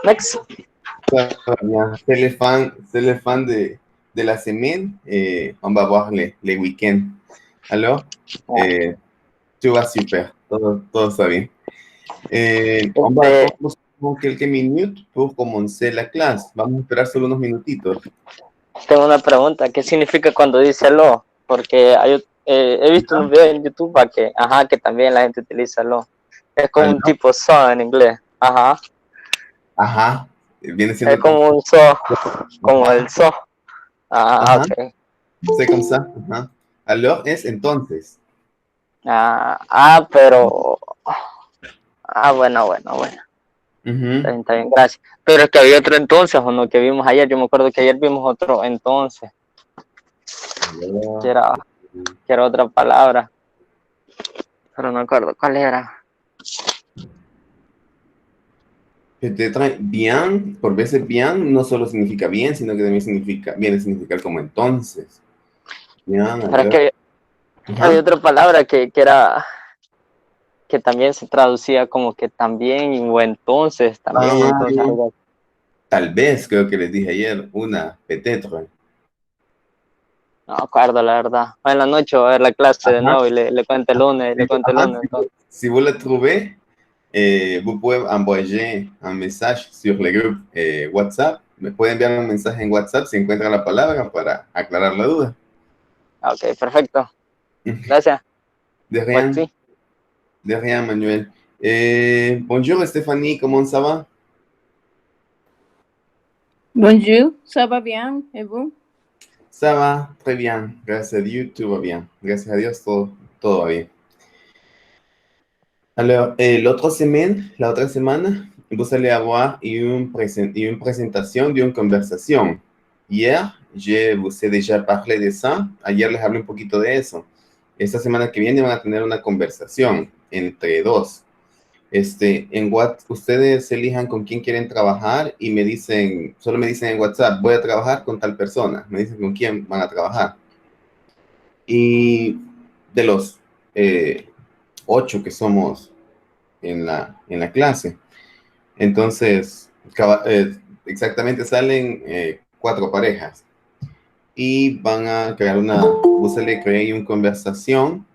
Next. Ça va bien. C'est le fan de la semaine. On va voir les week-ends. Alors, tout va super. Todo está bien. Vamos con quelques minutes pour commencer la clase. Vamos a esperar solo unos minutitos. Tengo una pregunta. ¿Qué significa cuando dice lo? Porque he visto un video en YouTube que también la gente utiliza lo. Es como un tipo so en inglés. Ajá. Ajá. Viene siendo es como un so, como el so. Ajá. Ok. C'est comme ça. Ajá. Alors es entonces. Pero. Bueno. Está bien, gracias. Pero es que había otro entonces, o no, que vimos ayer. Yo me acuerdo que ayer vimos otro entonces. Que era otra palabra. Pero no me acuerdo cuál era. Peut-être bien, por veces bien, no solo significa bien, sino que también viene a significar como entonces. Bien, Pero es que había otra palabra que era, que también se traducía como que también, o entonces, también, entonces algo así. Tal vez, creo que les dije ayer, una, peut-être. No me acuerdo, la verdad. En la noche voy a ver la clase de nuevo y le cuento el lunes, entonces. Si vous la trouvez, vous pouvez envoyer un message sur le groupe WhatsApp. Me pueden enviar un mensaje en WhatsApp si encuentran la palabra para aclarar la duda. Ok, perfecto. Gracias. De rien. Sí. De rien, Manuel. Bonjour, Stéphanie, comment ça va? Bonjour, ça va bien, et vous? Ça va très bien, gracias a Dios, todo va bien. Gracias a Dios, todo va bien. Alors, la otra semana, vous allez avoir une présentation d'une conversation. Hier, je vous ai déjà parlé de ça. Ayer les hablé un poquito de eso. Esta semana que viene van a tener una conversación entre dos. Ustedes elijan con quién quieren trabajar y solo me dicen en WhatsApp, voy a trabajar con tal persona. Me dicen con quién van a trabajar. Y de los 8 que somos en la clase, entonces exactamente salen 4 parejas y van a crear vous allez créer une conversation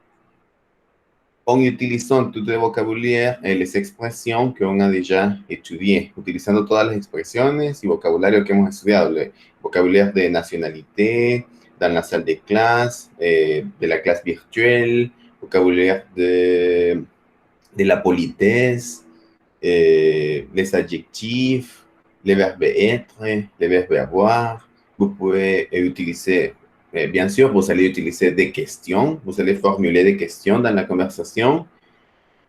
en utilisant tout le vocabulaire et les expressions qu'on a déjà étudiées, utilizando todas las expresiones y vocabulario que hemos estudiado, el vocabulaire de nationalité, dans la salle de clase, de la clase virtuelle, vocabulaire de la politesse, les adjectifs, les verbes être, les verbes avoir. Vous pouvez utiliser, bien sûr, vous allez utiliser des questions, vous allez formuler des questions dans la conversation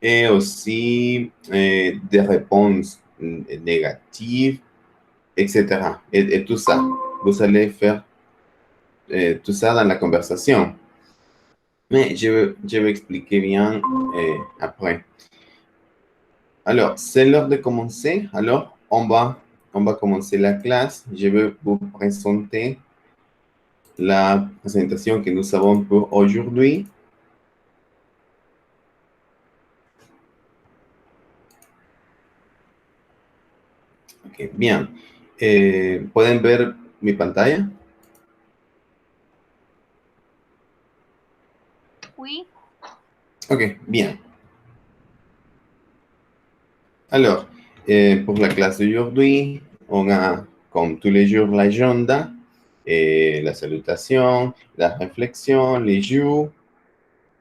et aussi des réponses négatives, etc. Et tout ça, vous allez faire tout ça dans la conversation. Mais je vais expliquer bien après. Alors, c'est l'heure de commencer. Alors, on va commencer la classe. Je vais vous présenter la présentation que nous avons pour aujourd'hui. Ok, bien. ¿Pueden ver mi pantalla? Oui. Ok, bien. Alors, pour la classe d'aujourd'hui, on a, comme tous les jours, l'agenda, la salutation, la réflexion, les jours,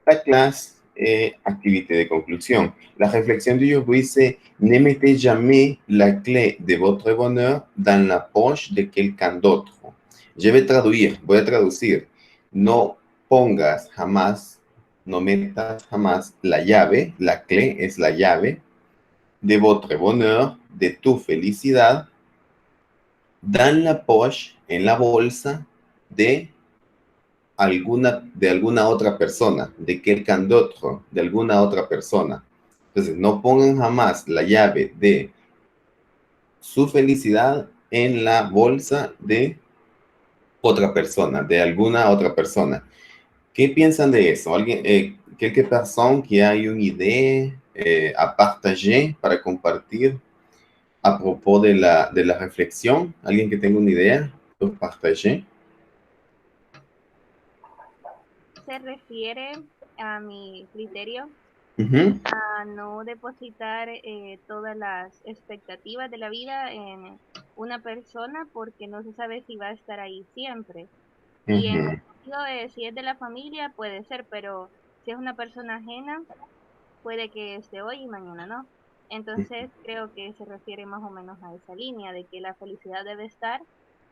la classe et activité de conclusion. La réflexion d'aujourd'hui, c'est ne mettez jamais la clé de votre bonheur dans la poche de quelqu'un d'autre. Je vais voy a traducir. No pongas jamás, no metas jamás la llave, la clé es la llave, de votre bonheur, de tu felicidad, dans la poche, en la bolsa, de alguna otra persona, de quelqu'un d'autre, de alguna otra persona. Entonces, no pongan jamás la llave de su felicidad en la bolsa de otra persona, de alguna otra persona. ¿Qué piensan de eso? Quelques personnes qui a une idée à partager, para compartir a propos de la reflexión. ¿Alguien que tenga una idea? Pour partager. Se refiere a mi criterio Uh-huh. a no depositar todas las expectativas de la vida en una persona porque no se sabe si va a estar ahí siempre. Y en el sentido de si es de la familia puede ser, pero si es una persona ajena, puede que esté hoy y mañana no. Entonces creo que se refiere más o menos a esa línea de que la felicidad debe estar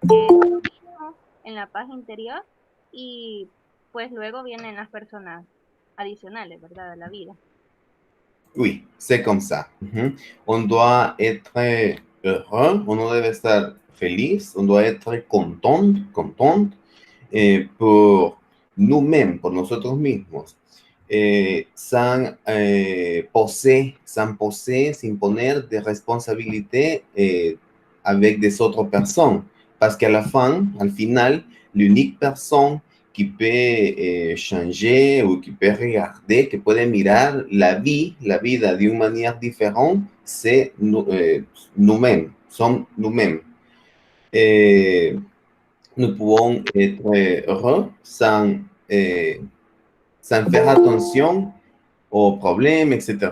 en uno mismo, en la paz interior y pues luego vienen las personas adicionales, ¿verdad? De la vida. Oui, c'est comme ça. Uh-huh. On doit être heureux, on debe estar feliz, on doit être content pour nous-mêmes, por nosotros mismos. Sans poser, sin poner de responsabilité avec des autres personnes. Parce qu'à la fin, al final, l'unique personne qui peut changer ou qui peut regarder, que puede mirar la vida de una manera diferente, c'est nous-mêmes, somos nous-mêmes. Nous pouvons être heureux sans faire attention aux problèmes, etc.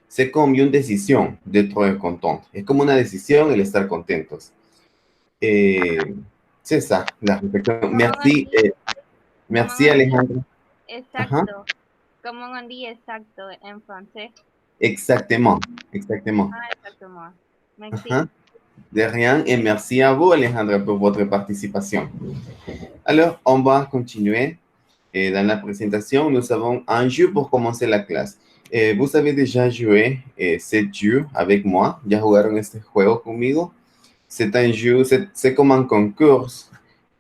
C'est comme une décision d'être content. Es como una decisión el estar contentos. C'est ça, la reflexión. Merci, merci Alejandro. Exacto, ajá. Como on dit exacto en francés. Exactement, exactement. Ah, exactement. Merci. Uh-huh. De rien, et merci à vous Alejandra pour votre participation. Alors, on va continuer. Dans la présentation, nous avons un jeu pour commencer la clase. Vous avez déjà joué ce jeu avec moi. Ya jugaron este juego conmigo. C'est un jeu, c'est comme un concours.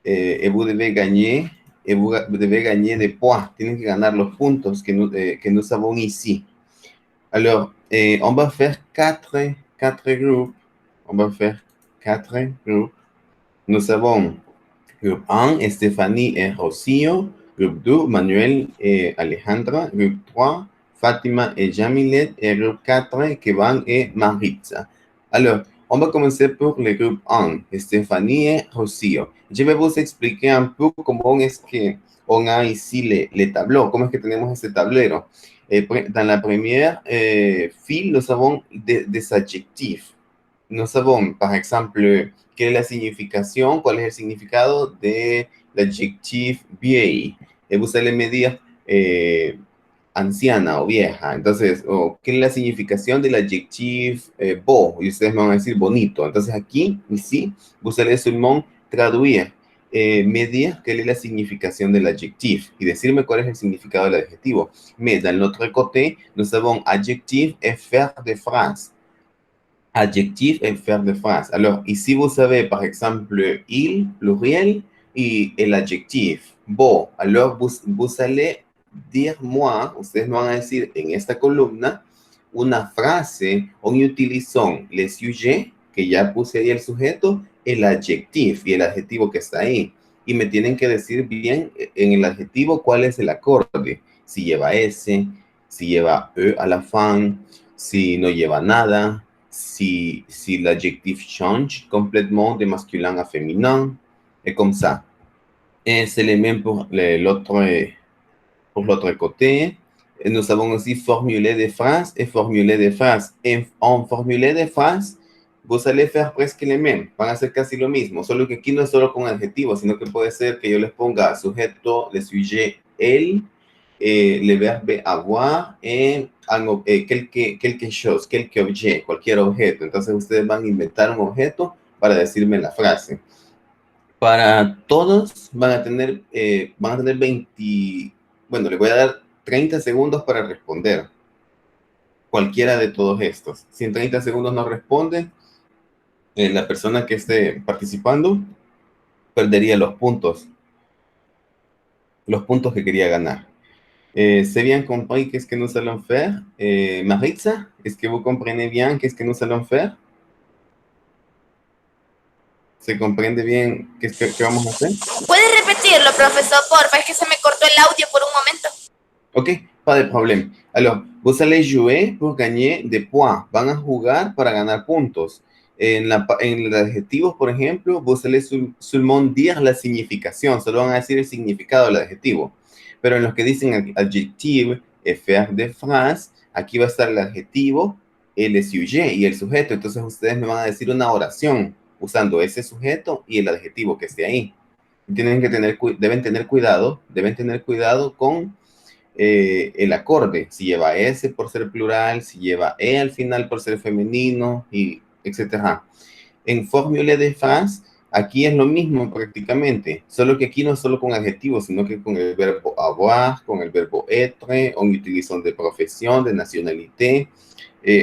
Et vous devez gagner, des points. Tienen que ganar los puntos que nous avons ici. Alors, on va faire quatre groupes. On va faire 4 groupes. Nous avons groupe 1, Stéphanie et Rocío. Groupe 2, Manuel et Alejandra. Groupe 3, Fatima et Jamilet. Et groupe 4, Kevin et Maritza. Alors, on va commencer pour le groupe 1, Stéphanie et Rocío. Je vais vous expliquer un peu comment est-ce qu'on a ici les tableaux, comment est-ce que tenemos este tablero. Dans la première file, nous avons des adjectifs. Nous savons, par exemple, quelle est la significación, cuál es el significado del adjective vieille. Vous allez me dire anciana o vieja. Entonces, ¿qué es la significación del adjective beau? Y ustedes me van a decir bonito. Entonces, aquí, ici, vous allez seulement traduire, me dire quelle est la significación del adjectif y decirme cuál es el significado del adjetivo. Mais, dans l'autre côté, nous avons adjectif et faire de phrase. Adjectif et faire de phrase. Alors, ici, vous savez, par exemple, il, pluriel, y el adjectif, beau. Alors, vous allez dire moi, ustedes me van a decir en esta columna, una frase donde utilizan le sujet, que ya puse ahí el sujeto, el adjectif y el adjetivo que está ahí. Y me tienen que decir bien en el adjetivo cuál es el acorde. Si lleva S, si lleva E a la fin, si no lleva nada, si l'adjectif change complètement de masculin à féminin, et comme ça. Et c'est le même pour l'autre côté. Et nous avons aussi formulé des phrases et formulé des phrases. Et en formulé des phrases, vous allez faire presque les mêmes. Van a ser casi lo mismo, solo que aquí no es solo con adjetivos, sino que puede ser que yo les ponga sujeto, le sujet, él, le verbe avoir et quelque chose, quelque objet, cualquier objeto. Entonces ustedes van a inventar un objeto para decirme la frase. Para todos van a tener 20, bueno, les voy a dar 30 segundos para responder cualquiera de todos estos. Si en 30 segundos no responde, la persona que esté participando perdería los puntos que quería ganar. C'est bien compris qu'est-ce que nous allons faire. Maritza, est-ce que vous comprenez bien qu'est-ce que nous allons faire? ¿Se comprende bien qué vamos a hacer? ¿Puedes repetirlo, profesor, porfa? Es que se me cortó el audio por un momento. Ok, pas de problème. Alors, vous allez jouer pour gagner des points. Van a jugar para ganar puntos. En los adjetivos, por ejemplo, vos allez seulement dire la significación, solo van a decir el significado del adjetivo. Pero en los que dicen adjective, faire de phrase, aquí va a estar el adjetivo, el sujet y el sujeto. Entonces ustedes me van a decir una oración usando ese sujeto y el adjetivo que esté ahí. Deben tener cuidado con el acorde, si lleva S por ser plural, si lleva E al final por ser femenino, y etcétera. En formule de phrase, aquí es lo mismo prácticamente, solo que aquí no es solo con adjetivos, sino que con el verbo avoir, con el verbo être, on utilización de profesión, de nacionalité.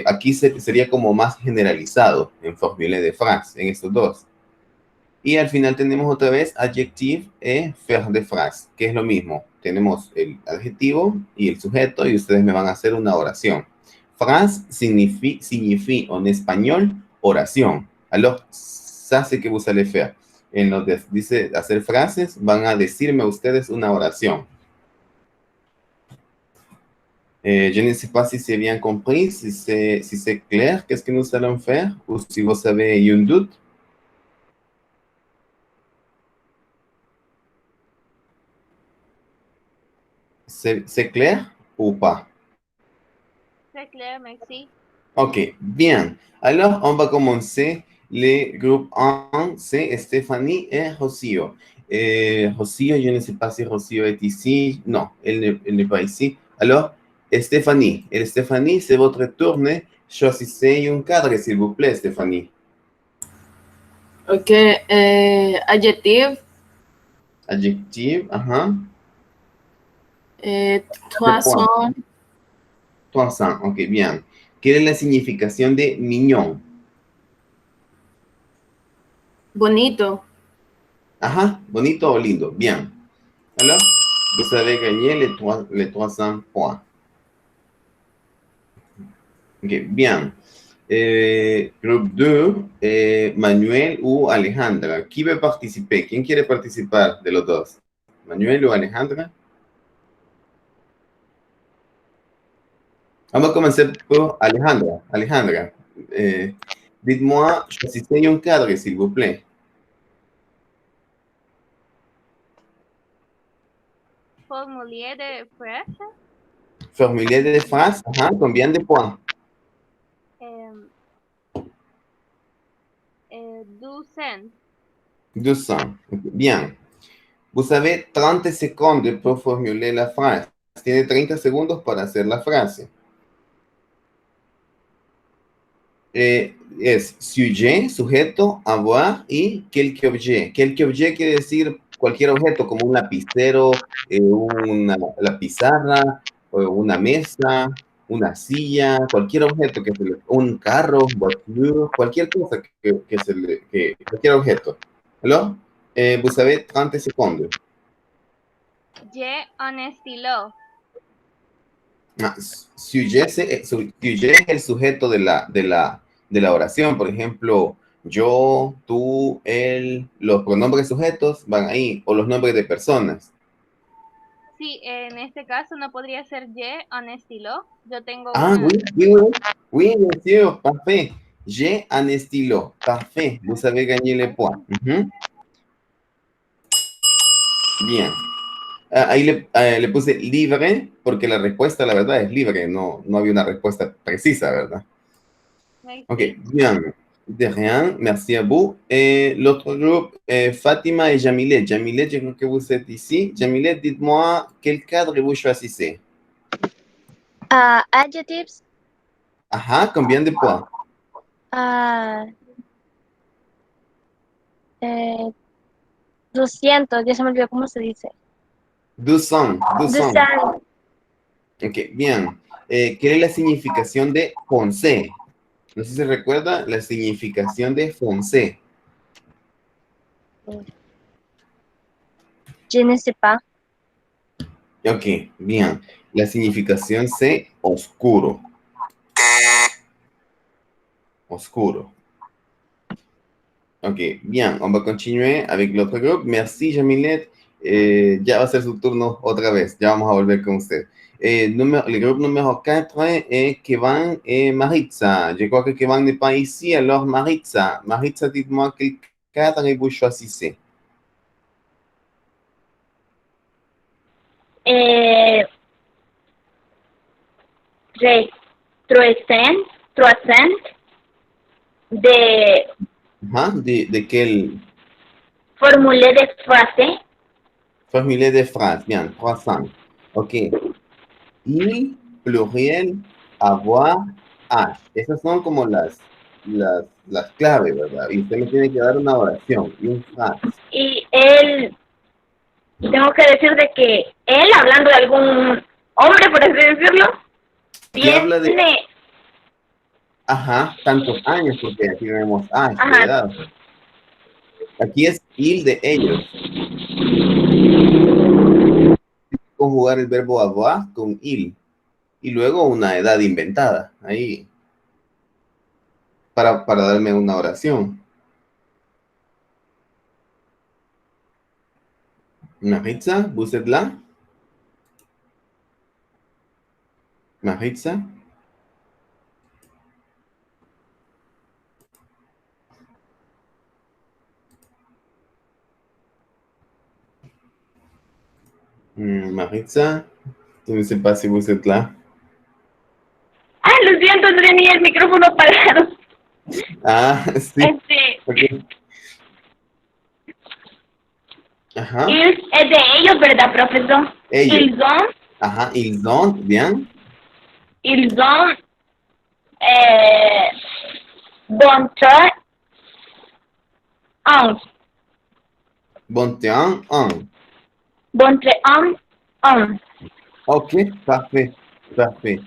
Aquí sería como más generalizado en formule de phrase, en estos dos. Y al final tenemos otra vez adjective et faire de phrase, que es lo mismo. Tenemos el adjetivo y el sujeto y ustedes me van a hacer una oración. Phrase signifie en español oración. Alors, ça c'est que vous allez faire. En lo que dice hacer frases, van a decirme ustedes una oración. Je ne sais pas si c'est bien compris, si c'est clair, qu'est-ce que nous allons faire, ou si vous avez un doute. C'est clair ou pas? C'est clair, merci. Ok, bien. Alors, on va commencer le groupe 1, c'est Stéphanie et Rocio. Rocio, je ne sais pas si Rocio est ici. Non, elle n'est pas ici. Alors, Stéphanie, c'est votre tour. Choisissez un cadre, s'il vous plaît, Stéphanie. Ok, adjective. Adjective, Croissant. 300, ok, bien. ¿Qué es la significación de mignon? Bonito. Ajá, bonito o lindo, bien. Alors, vous avez gagné les 300 points. Ok, bien. Groupe 2, Manuel ou Alejandra. Qui veut participer? ¿Quién quiere participar de los dos? ¿Manuel o Alejandra? Vamos a comenzar por Alejandra. Alejandra, dites-moi, choisissez un cadre, s'il vous plaît. Formulier de frase. Formulier de phrase, combien de points? 200. 200. Bien. Vous avez 30 secondes pour formuler la phrase. Tiene 30 segundos para hacer la frase. Es sujet, sujeto, avoir y quelque objet. Quelque objet quiere decir cualquier objeto, como un lapicero, la pizarra, una mesa, una silla, cualquier objeto, un carro, voiture, cualquier cosa cualquier objeto. ¿Aló? Vous avez 30 secondes. J'ai un stylo. Sujet es el sujeto de la oración. Por ejemplo, yo, tú, él, los pronombres sujetos van ahí, o los nombres de personas. Sí, en este caso no podría ser j'ai un stylo. Yo tengo Oui, monsieur, parfait. J'ai un stylo. Parfait. Vous avez gagné les points. Bien. Ahí le puse libre, porque la respuesta, la verdad, es libre. No había una respuesta precisa, ¿verdad? Merci. Ok, bien. De rien, merci à vous. L'autre groupe, Fatima et Jamilet. Jamilet, je crois que vous êtes ici. Jamilet, dites-moi, quel cadre vous choisissez? Adjectives. Ajá, combien de points? 200, ya se me olvidó cómo se dice. 200. 200. Ok, bien. ¿Qué es la significación de foncé? No sé si se recuerda la significación de foncé. Je ne sais pas. Ok, bien. La significación c'est oscuro. Oscuro. Ok, bien. On va continuer avec l'autre groupe. Merci, Jamilet. Ya va a ser su turno otra vez. Ya vamos a volver con usted. Le groupe numéro 4 qui van Maritza. Je crois que qui van n'est pas ici. Alors Maritza, dites-moi quel cadre vous choisissez. Croissant de quel formulaire de phrase. Formulaire de phrase, bien, croissant. Ok. Y pluriel, avoir, H. Esas son como las claves, ¿verdad? Y usted me tiene que dar una oración y un frase. Y él, tengo que decir de que él, hablando de algún hombre, por así decirlo, habla de... Ajá, tantos años, porque aquí vemos H, ¿verdad? Aquí es il de ellos. Conjugar el verbo avoir con il. Y luego una edad inventada, ahí. Para darme una oración. Maritza, vous êtes là? Maritza? Maritza, je ne sais pas si vous êtes là. Ah, lo siento, no tenía el micrófono apagado. Ah, sí. Okay. Ajá. Es de ellos, ¿verdad, profesor? Ellos. Ils ont. Ajá, ils ont, bien. Ils ont 21 ans. 21 ans. 21 ans. Ok, parfait, parfait.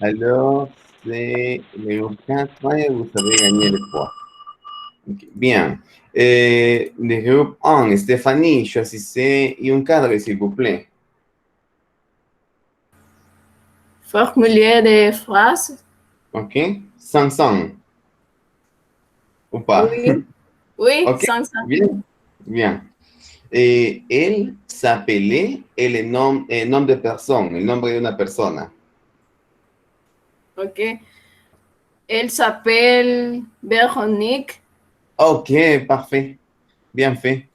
Alors, c'est le 4 et vous avez gagné le point. Okay, bien. Le groupe 1, Stéphanie, choisissez un cadre, s'il vous plaît. Formulaire de phrase. Ok. Sanson. Ou pas? Oui, oui, Okay. Sanson. Bien, bien. Él s'appelait el nom de personne, el nombre de una persona. Ok. Elle s'appelle Véronique. Ok, parfait. Bien fait.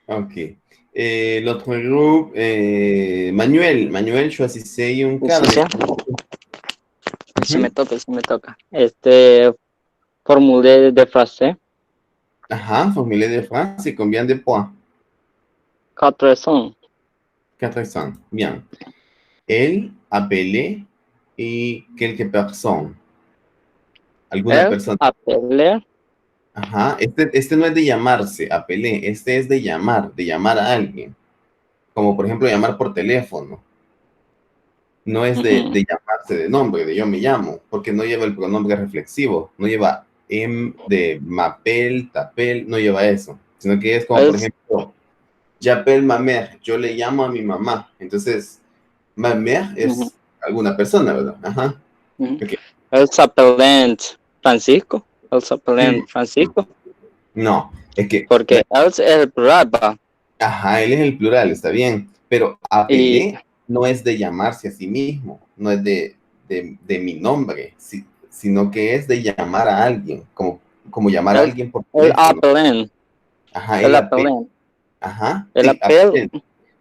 Ok. L'autre groupe, Manuel, choisissez un cadre. Sí, me toca. Formulaire de phrase. Ajá, formulaire de phrase, et combien de points? 400. 400. Bien. Él, appelé y quelques personnes. Algunas personas. Apelé. Ajá, este no es de llamarse, apelé, este es de llamar a alguien. Como por ejemplo llamar por teléfono. No es de llamarse de nombre, de yo me llamo, porque no lleva el pronombre reflexivo, no lleva de mapel, tapel, no lleva eso, sino que es como por ejemplo, j'appelle ma mère, yo le llamo a mi mamá, entonces ma mère es alguna persona, ¿verdad? Ajá. Okay. ¿El s'appelle Francisco? ¿El s'appelle Francisco? No, es que... Porque él es el plural, ¿va? Ajá, él es el plural, está bien, pero apelé no es de llamarse a sí mismo, no es de mi nombre, sino que es de llamar a alguien, como llamar a alguien por teléfono. El apelén. Ajá, el apelén. Ajá. El sí, apel,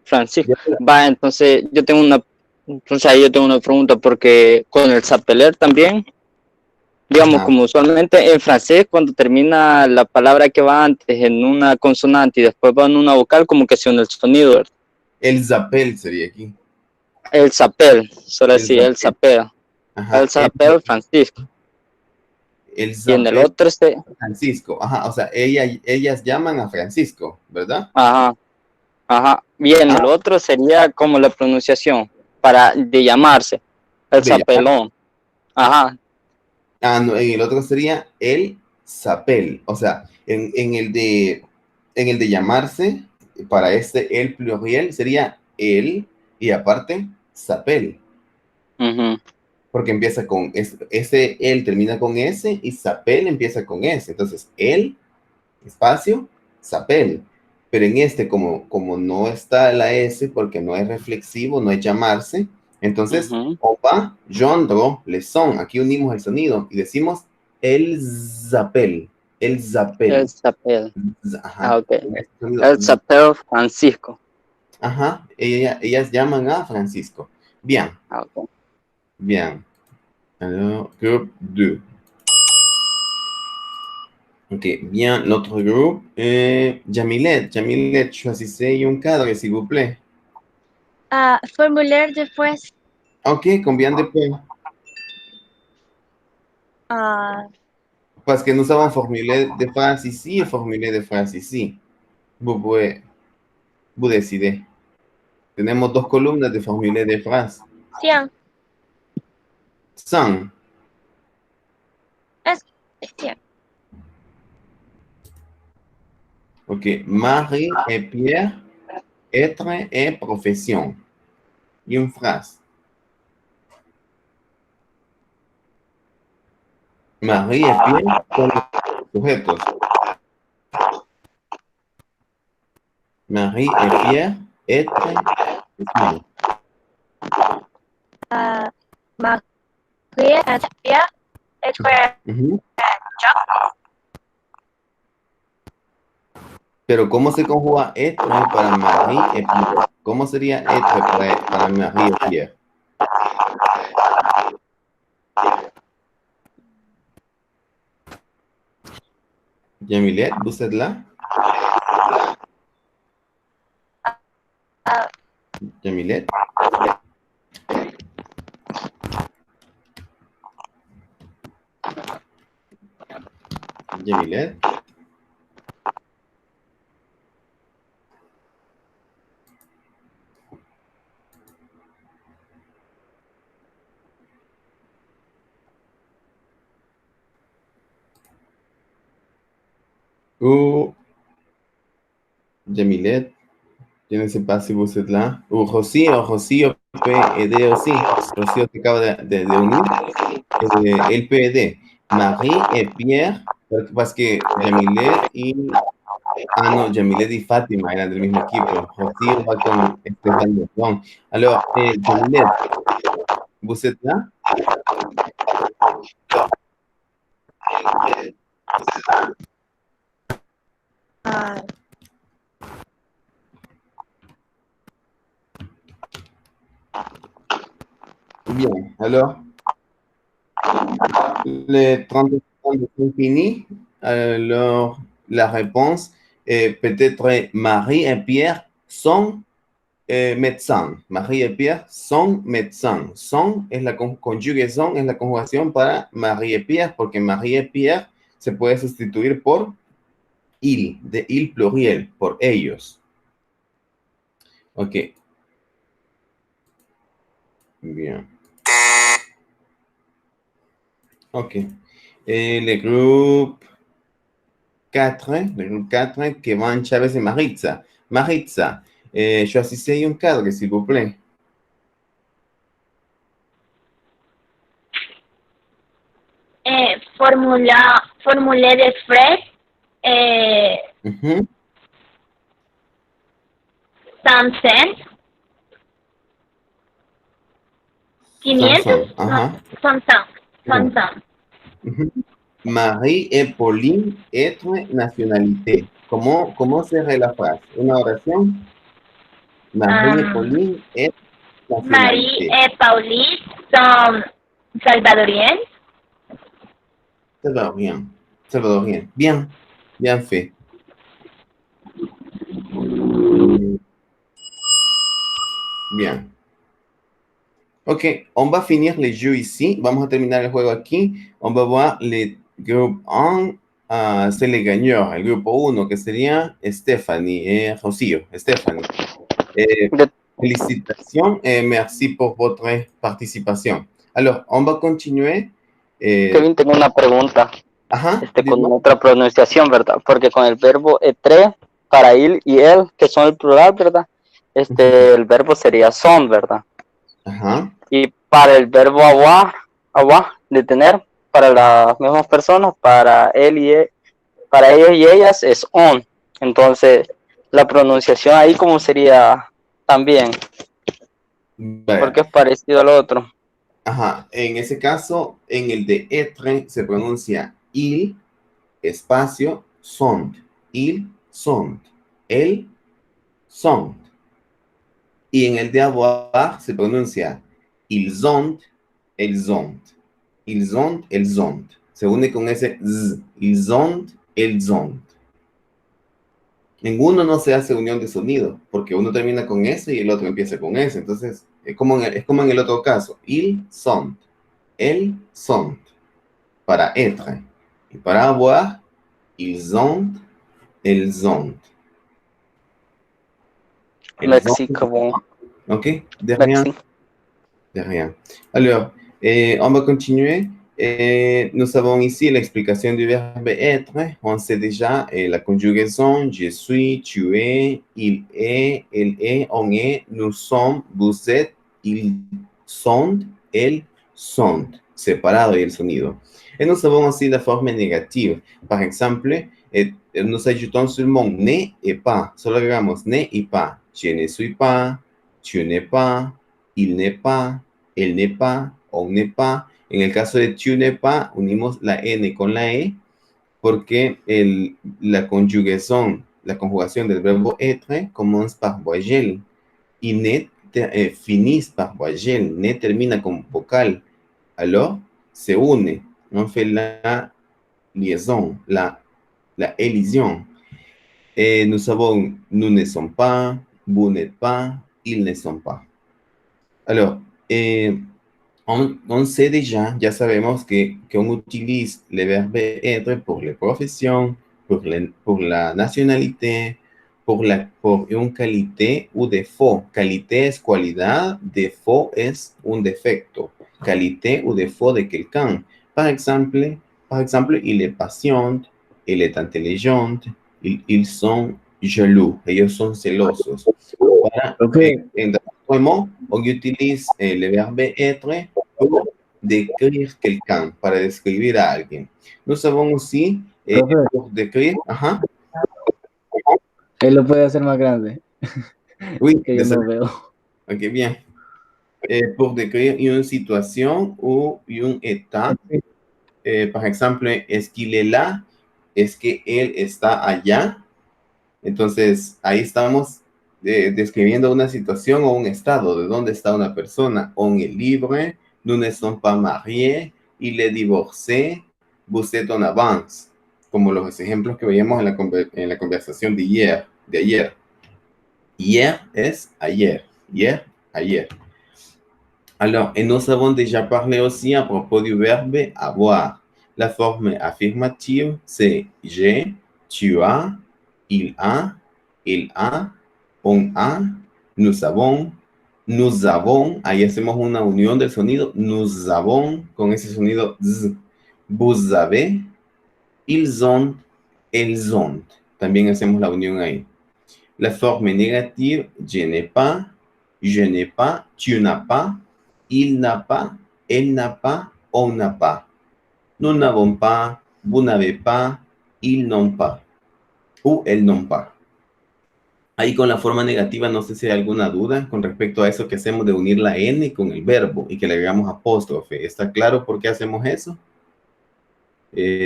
Francisco. Va, entonces yo tengo una pregunta, porque con el s'appeler también, digamos, como usualmente en francés, cuando termina la palabra que va antes en una consonante y después va en una vocal, como que suena el sonido. El s'appelle sería aquí. El s'appelle, solo así, el s'appelle. El s'appelle Francisco. El y en el otro Francisco, ajá, o sea, ellas llaman a Francisco, ¿verdad? Ajá. Y en el otro sería como la pronunciación de llamarse, el s'appelón. Ajá. No, en el otro sería el s'appelle, o sea, en el de llamarse, para el pluriel sería el y aparte s'appelle. Porque empieza con ese, él termina con S y s'appelle empieza con S. Entonces, el, espacio, s'appelle. pero en este, como no está la S, porque no es reflexivo, no es llamarse, entonces, on va, joindre, le son, aquí unimos el sonido y decimos els appelle, els appelle. Els appelle. Ajá. Ok. Els appelle Francisco. Ajá, ellas llaman a Francisco. Bien. Okay. Bien. Alors, groupe 2. Ok, bien, l'autre groupe. Jamilette, choisissez un cadre, s'il vous plaît. Formulaire de phrase. Ok, combien de points? Parce que nous avons formulaire de phrase ici et formulaire de phrase ici. Vous décidez. Tenemos 2 columnas de formulaire de phrase. 100. 100. Es 100. Ok, Marie et Pierre, être et profession. Y une phrase. Marie et Pierre son los sujetos. Marie et Pierre, être, profession. Marie et Pierre, être. Pero ¿cómo se conjuga être para Marie et Pierre? ¿Cómo sería être para Marie et Pierre? Jamilette, vous êtes là? Jamilette? Jamilette? Ou Jamilette, je ne sais pas si vous êtes là. Ou Rocío peut aider aussi. Rocío se acaba de unir. Él peut aider. Marie et Pierre, parce que Jamilette y... Ah, no, Jamilette y Fátima eran del mismo equipo. Rocío va con Estefan. Alors, Jamilette, vous êtes là? Bien, alors, les 30 secondes sont finis. Alors, la réponse est peut-être Marie et Pierre sont médecins. Marie et Pierre son médecins. Son es la conjugación, es la conjugación para Marie et Pierre, porque Marie et Pierre se puede sustituir por il, de il pluriel, por ellos. Ok. Bien. Ok. Le groupe 4, Kevin Chávez et Maritza. Maritza, choisissez un cadre, s'il vous plaît. Formulaire de phrase. 100 500. Son 100. Marie et Pauline, être, nationalité. ¿Cómo serait la phrase? Una oración. Marie et Pauline, être, nationalité. Marie et Pauline son salvadoriennes. Salvadorien. Bien fait. Bien. Ok, on va finir les jeux ici. Vamos a terminar el juego aquí. On va voir les groupes 1. C'est les gagnants. El grupo 1, que sería Stephanie et Rocío. Stephanie. Félicitations et merci pour votre participation. Alors, on va continuer. Kevin, tengo una pregunta. Ajá. Con otra pronunciación, ¿verdad? Porque con el verbo etre, para il y él, que son el plural, ¿verdad? El verbo sería son, ¿verdad? Ajá. Y para el verbo avoir, de tener, para las mismas personas, para él y él, para ellos y ellas es on. Entonces, La pronunciación ahí, ¿cómo sería también? Porque es parecido al otro. Ajá, en ese caso, en el de être se pronuncia il, espacio, sont. Il, sont. El, sont. Y en el de avoir se pronuncia ils ont, elles ont. Ils ont, elles ont. Se une con ese z. Ils ont, elles ont. Ninguno no se hace unión de sonido, porque uno termina con ese y el otro empieza con ese. Entonces, es como en el otro caso. Ils sont. Elles sont. Para être. Y para avoir, ils ont, elles ont. Lexique, bon. Ok, de rien. De rien. Alors, on va continuer. Nous avons ici l'explication du verbe être. On sait déjà la conjugaison je suis, tu es, il est, elle est, on est, nous sommes, vous êtes, ils sont, elles sont. Separado y el sonido. Et nous avons aussi la forme négative. Par exemple, nous ajoutons seulement ne et pas. Solo agregamos ne y pas. Je ne suis pas, tu n'es pas, il n'est pas, elle n'est pas, on n'est pas. En el caso de tu n'es pas, unimos la N con la E porque la conjugación del verbo être commence par voyelle y ne finisse par voyelle. Ne termina con vocal. Alors, se une. On fait la liaison, la élision. Nous avons nous ne sommes pas, vous n'êtes pas, ils ne sont pas. Alors, on sait déjà, ya sabemos qu'on utilise le verbe être pour les professions, pour la nationalité, pour une qualité ou défaut. Qualité es cualidad, défaut es un defecto. Qualité ou défaut de quelqu'un. Par exemple, il est patient, elle est intelligente, ils sont jaloux, ellos son celosos. On utilise le verbe être pour décrire quelqu'un, para describir a alguien. Nous avons aussi pour décrire. Ajá. Él lo puede hacer más grande. Oui, que yo no veo. Ok, bien. Pour décrire une situation ou un état. Par exemple, est-ce qu'il est là? Es que él está allá. Entonces, ahí estamos describiendo una situación o un estado, de dónde está una persona. On est libre, nous ne sommes pas mariés, il est divorcé, vous êtes en avance, como los ejemplos que veíamos en la conversación de ayer. Hier es ayer, hier, ayer. Alors, et nous avons déjà parlé aussi à propos du verbe avoir. La forme affirmative, c'est j'ai, tu as, il a, on a, nous avons, ahí hacemos una unión del sonido, nous avons, con ese sonido z, vous avez, ils ont, elles ont, también hacemos la unión ahí. La forme négative, je n'ai pas, tu n'as pas, il n'a pas, elle n'a pas, on n'a pas. Nous n'avons pas, vous n'avez pas, ils n'ont pas, ou elles n'ont pas. Ahí con la forma negativa, no sé si hay alguna duda con respecto a eso que hacemos de unir la N con el verbo y que le agregamos apóstrofe. ¿Está claro por qué hacemos eso?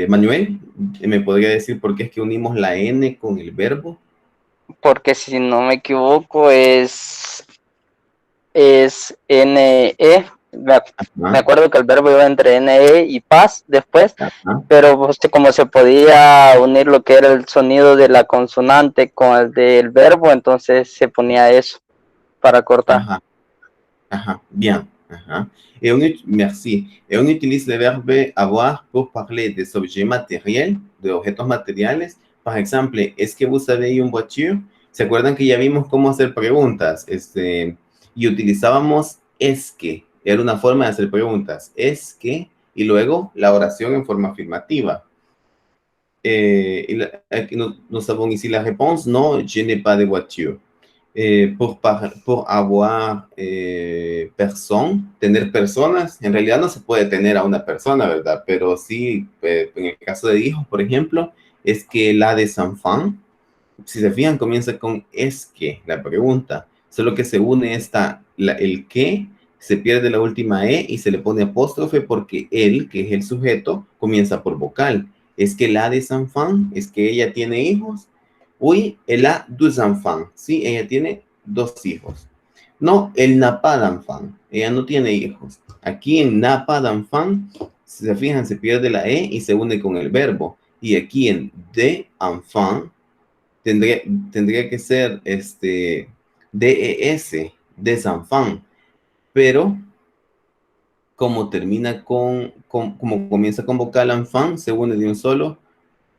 Manuel, ¿me podría decir por qué es que unimos la N con el verbo? Porque si no me equivoco es NE. Me acuerdo que el verbo iba entre NE y paz después, pero pues, como se podía unir lo que era el sonido de la consonante con el del verbo, entonces se ponía eso para cortar. Bien. Merci. Et on utilise le verbe avoir pour parler des objets matériels, de objetos materiales. Por ejemplo, ¿es que vous avez une voiture? ¿Se acuerdan que ya vimos cómo hacer preguntas? Y utilizábamos es que. Era una forma de hacer preguntas. Es que, y luego la oración en forma afirmativa. Nous avons ici la réponse, non, je n'ai pas de voiture. Pour avoir personne, tener personas, en realidad no se puede tener a una persona, ¿verdad? Pero sí, en el caso de hijos, por ejemplo, es que la des enfants, Si se fijan, comienza con es que, la pregunta. Solo que se une el que, se pierde la última E y se le pone apóstrofe porque él, que es el sujeto, comienza por vocal. Es que la des enfants, es que ella tiene hijos. Oui, elle a deux enfants. Sí, ella tiene 2 hijos. No, elle n'a pas d'enfant. Ella no tiene hijos. Aquí en n'a pas d'enfant, si se fijan, se pierde la E y se une con el verbo. Y aquí en de enfant, tendría que ser DES, des enfants. Pero como termina como comienza con vocal enfant, se une de un solo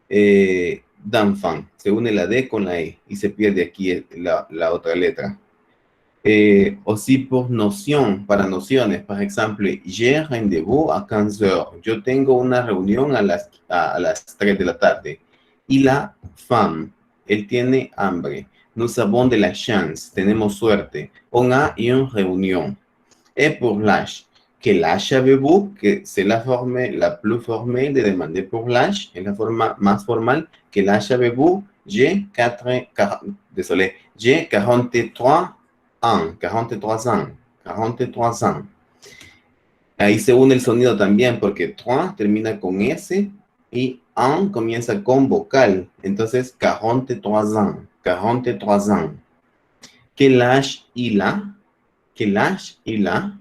d'enfant. Se une la D con la E y se pierde aquí la otra letra. Aussi por noción, para nociones, por ejemplo, j'ai rendez-vous à 15 heures. Yo tengo una reunión a las 3 de la tarde. Y la femme, él tiene hambre. Nous avons de la chance, tenemos suerte. On a une réunion. Et pour l'âge, quel âge avez-vous? Que c'est la forme la plus formelle de demander pour l'âge, es la forma más formal. Quel âge avez-vous? J'ai 43 ans. 43 ans. 43 ans. Ahí se une el sonido también porque 3 termina con S y an comienza con vocal. Entonces, 43 ans. 43 ans. Quel âge il a? Quel âge il a?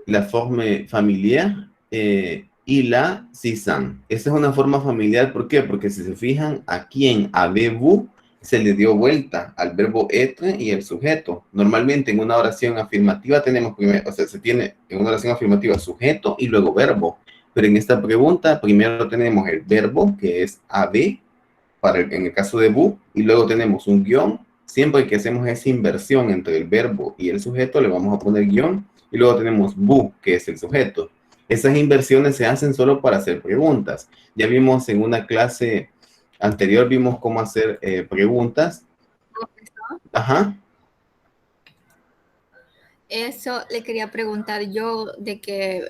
La forma familiar, il a 6 ans. Esa es una forma familiar, ¿por qué? Porque si se fijan, aquí en avez-vous se le dio vuelta al verbo être y el sujeto. Normalmente en una oración afirmativa tenemos primero, se tiene en una oración afirmativa sujeto y luego verbo. Pero en esta pregunta primero tenemos el verbo, que es avez, en el caso de vous, y luego tenemos un guión. Siempre que hacemos esa inversión entre el verbo y el sujeto, le vamos a poner guión. Y luego tenemos vous, que es el sujeto. Esas inversiones se hacen solo para hacer preguntas. Ya vimos en una clase anterior, vimos cómo hacer preguntas. Ajá. Eso le quería preguntar yo, de que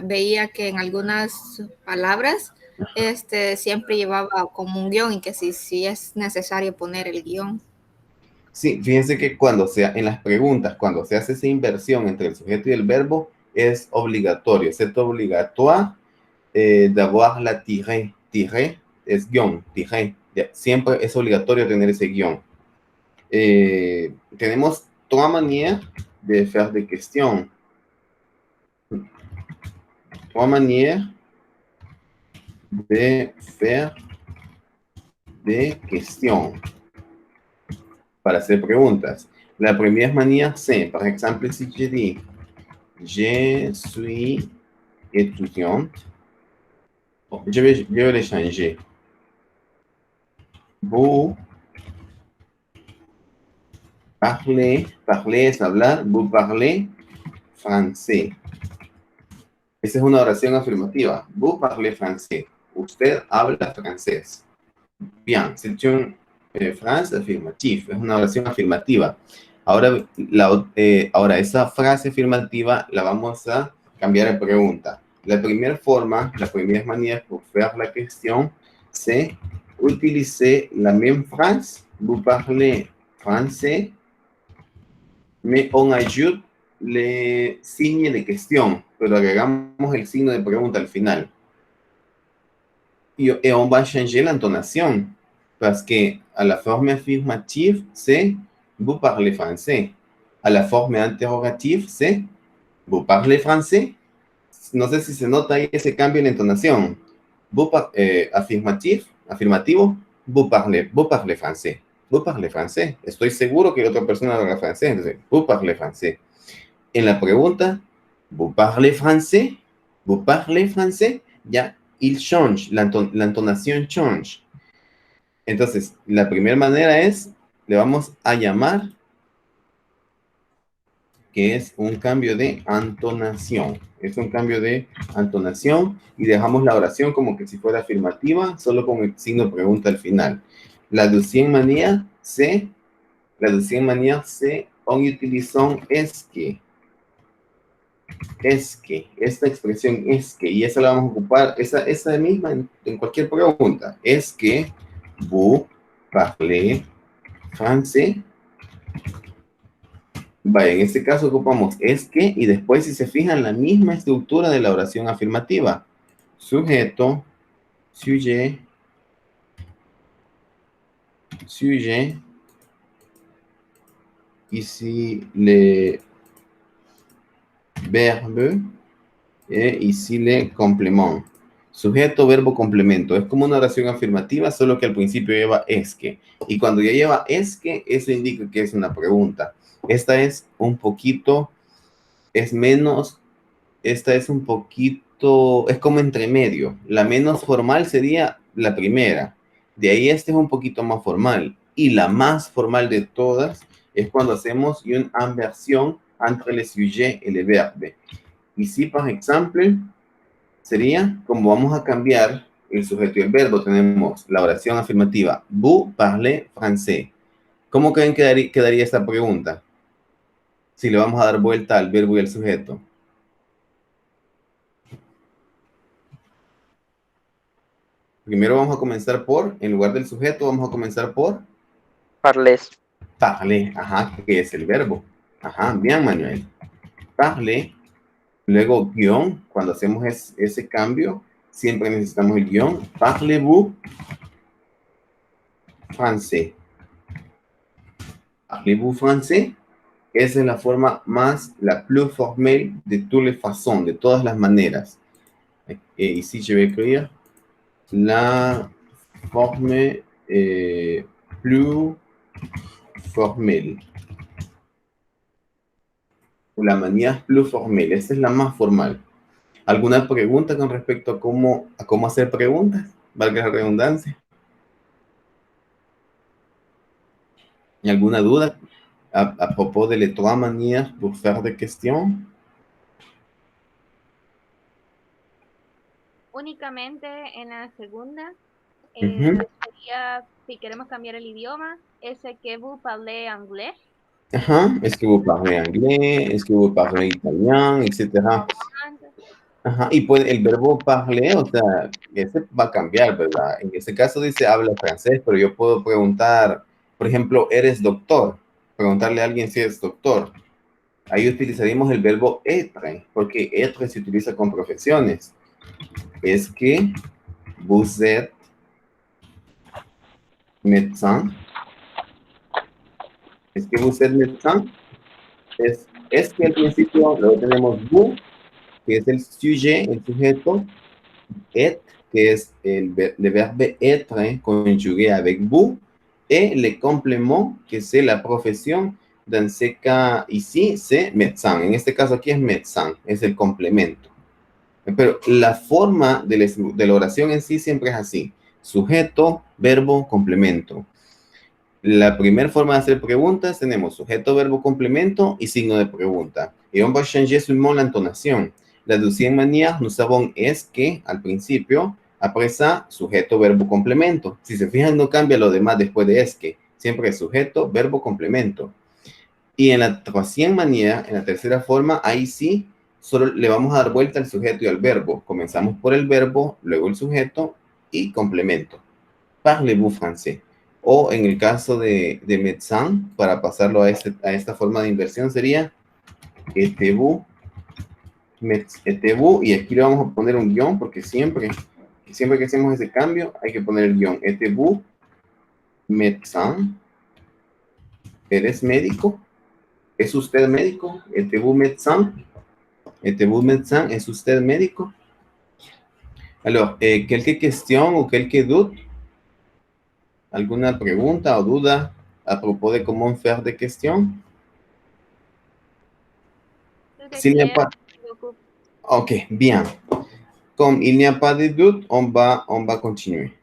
veía que en algunas palabras siempre llevaba como un guión y que si es necesario poner el guión. Sí, fíjense que en las preguntas, cuando se hace esa inversión entre el sujeto y el verbo, es obligatorio, c'est obligatoire d'avoir la tirée. Tirée es guión, tirée. Siempre es obligatorio tener ese guión. Tenemos 3 maneras de faire des questions. 3 maneras de faire des questions. Para hacer preguntas. La primera manera, c'est, par exemple, si je dis, je suis étudiante, je vais le changer. Vous parlez es hablar, vous parlez français. Esa es una oración afirmativa. Vous parlez français. Usted habla francés. Bien, c'est une frase afirmativa, es una oración afirmativa. Ahora, esa frase afirmativa la vamos a cambiar a pregunta. La primera manera pour faire la question, c'est utiliser la même phrase. Vous parlez français, mais on ajoute le signe de question, pero agregamos el signo de pregunta al final. Et on va changer l'intonation. Parce que à la forme affirmative, c'est vous parlez français. À la forme interrogative, c'est vous parlez français. No sé si se nota ahí ese cambio en entonación. Afirmativo, vous parlez français. Vous parlez français. Estoy seguro que la otra persona habla francés, entonces, vous parlez français. En la pregunta, vous parlez français. Vous parlez français. Ya, il change, la entonación change. Entonces, la primera manera es, le vamos a llamar, que es un cambio de entonación. Es un cambio de entonación y dejamos la oración como que si fuera afirmativa, solo con el signo de pregunta al final. La deuxième manière, c'est, en utilizant es que. Es que, esta expresión es que, y esa la vamos a ocupar, esa misma en cualquier pregunta. Es que vous parlez français. Vaya, en este caso ocupamos es que y después, si se fijan, la misma estructura de la oración afirmativa. Sujeto, sujet, sujet. Ici, le verbe. Ici, le complément. Sujeto, verbo, complemento. Es como una oración afirmativa, solo que al principio lleva es que. Y cuando ya lleva es que, eso indica que es una pregunta. Esta es un poquito, es menos, esta es un poquito, es como entre medio. La menos formal sería la primera. De ahí este es un poquito más formal. Y la más formal de todas es cuando hacemos una inversión entre le sujet y le verbe. Ici, por ejemplo, sería como vamos a cambiar el sujeto y el verbo. Tenemos la oración afirmativa. Vous parlez français. ¿Cómo creen que quedaría esta pregunta? Si le vamos a dar vuelta al verbo y al sujeto. Primero vamos a comenzar por, en lugar del sujeto, vamos a comenzar por Parles. parler. Ajá, que es el verbo. Ajá, bien, Manuel. Parler. Luego, guión. Cuando hacemos ese cambio, siempre necesitamos el guión. Parlez-vous français? Parlez-vous français? Esa es la forma la plus formelle de toutes les façons, de todas las maneras. Ici, je vais écrire la forme plus formelle. La manera plus formelle. Esta es la más formal. ¿Alguna pregunta con respecto a cómo hacer preguntas? Valga la redundancia. ¿Y alguna duda a propos de les trois manières pour faire des questions? Únicamente en la segunda, sería, si queremos cambiar el idioma, ese que vous parlez anglais. Ajá, es que vous parlez anglais, es que vous parlez italien, etc. Ajá, y pues el verbo parler, o sea, ese va a cambiar, ¿verdad? En ese caso dice habla francés, pero yo puedo preguntar, por ejemplo, ¿eres doctor? Preguntarle a alguien si es doctor. Ahí utilizaríamos el verbo être, porque être se utiliza con profesiones. Es que vous êtes médecin. Es que vous êtes médecin. Es que al principio luego tenemos vous, que es el sujet, el sujeto, et, que es le verbe être conjugué avec vous, et le complément, que es la profesión. Dans ce cas ici, c'est médecin. En este caso aquí es médecin, es el complemento. Pero la forma de la oración en sí siempre es así. Sujeto, verbo, complemento. La primera forma de hacer preguntas tenemos sujeto, verbo, complemento y signo de pregunta. Et on va changer seulement l'intonation. La deuxième manière, nous savons es que al principio, après ça, sujeto, verbo, complemento. Si se fijan, no cambia lo demás después de es que. Siempre es sujeto, verbo, complemento. Y en la troisième manière, en la tercera forma, ahí sí, solo le vamos a dar vuelta al sujeto y al verbo. Comenzamos por el verbo, luego el sujeto y complemento. Parlez-vous français? O en el caso de médecin, para pasarlo a esta forma de inversión sería êtes-vous, y aquí le vamos a poner un guión porque siempre que hacemos ese cambio hay que poner el guión. Êtes-vous médecin? ¿Eres médico? ¿Es usted médico? ¿Êtes-vous médecin? ¿Êtes-vous médecin? ¿Es usted médico? Alors, ¿quelques questions o quelques doutes? ¿Alguna pregunta o duda a propos de cómo faire des questions? S'il n'y a pas... Ok, bien. Comme il n'y a pas de doute, on va continuer.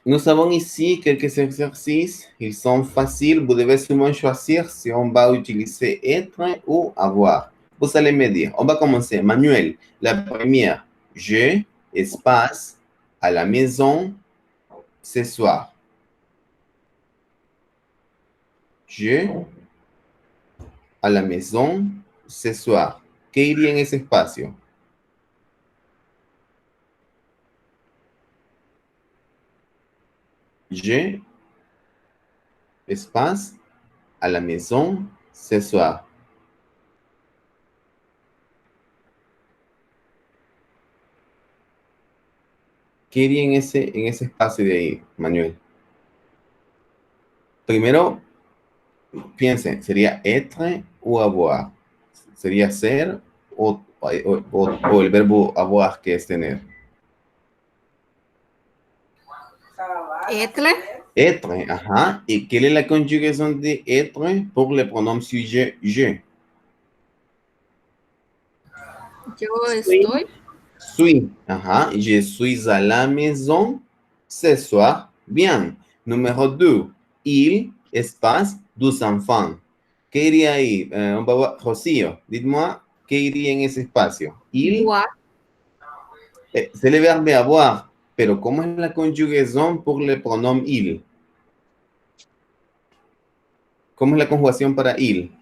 Nous avons ici quelques exercices. Ils sont faciles. Vous devez seulement choisir si on va utiliser être ou avoir. Vous allez me dire. On va commencer. Manuel, la première. Je, espace, à la maison ce soir. Je, à la maison ce soir. ¿Qué iría en ese espacio? je, espace, à la maison, ce soir. ¿Qué iría en ese espacio de ahí, Manuel? Primero, piensen, ¿sería être o avoir? ¿Sería ser o el verbo avoir, que es tener? Être. Être, ajá. ¿Y quelle est la conjugaison de être pour le pronom sujet je? Yo estoy. Suis, ajá. Je suis à la maison ce soir. Bien. Numéro 2. Il, espace, 2 enfants. ¿Qué iría ahí? Rocío, dites-moi, ¿qué iría en ese espacio? Il, Boire. c'est le verbe avoir, pero ¿cómo es la conjugación por el pronom il? ¿Cómo es la conjugación para il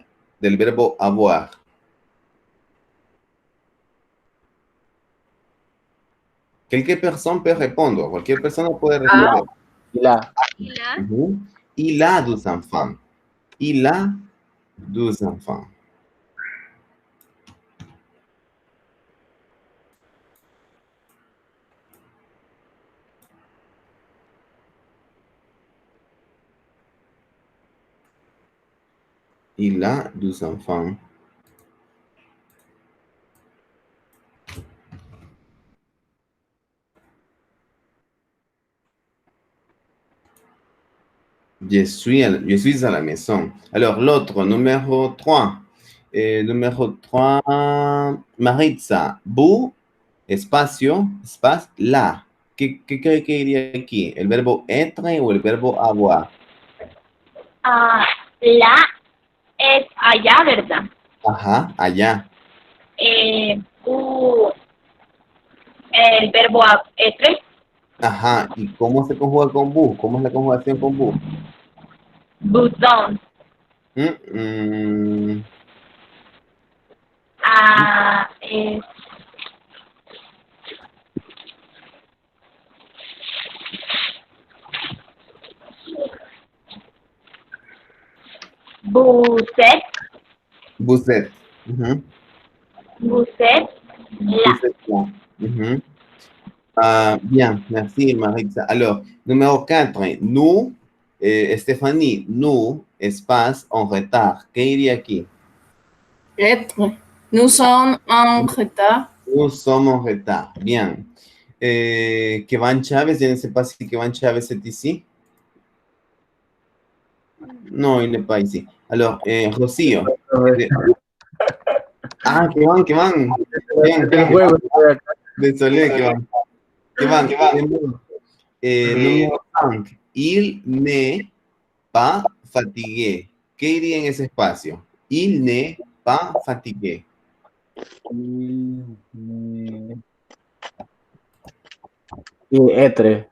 del verbo avoir? Cualquier persona puede responder, cualquier persona puede responder. La. Il a 2 enfants. Il a 2 enfants. Il a 2 enfants. Je suis à la maison. Alors, l'autre, numéro 3. Numéro 3, Maritza. Vous, espacio, espace, la. ¿Qué cree que iría aquí? ¿El verbo être o el verbo avoir? La es allá, ¿verdad? Ajá, allá. El verbo être. Ajá, ¿y cómo se conjuga con vous? ¿Cómo es la conjugación con vous? Buzón. Es Buset. Buset. Ujú. Buset. La. Buset, la. Ujú. Bien, merci Maritza. Alors, numéro 4, nous, Stéphanie, nous, espace, en retard. ¿Qué iría aquí? Être. Nous sommes en retard. Nous sommes en retard. Bien. Kevin Chávez, je ne sais pas si Kevin Chávez est ici. Non, il n'est pas ici. Alors, Rocío. Kevin. Bien, désolé, Kevin. Numéro 5. Il n'est pas fatigué. ¿Qué iría en ese espacio? Il n'est pas fatigué. Être.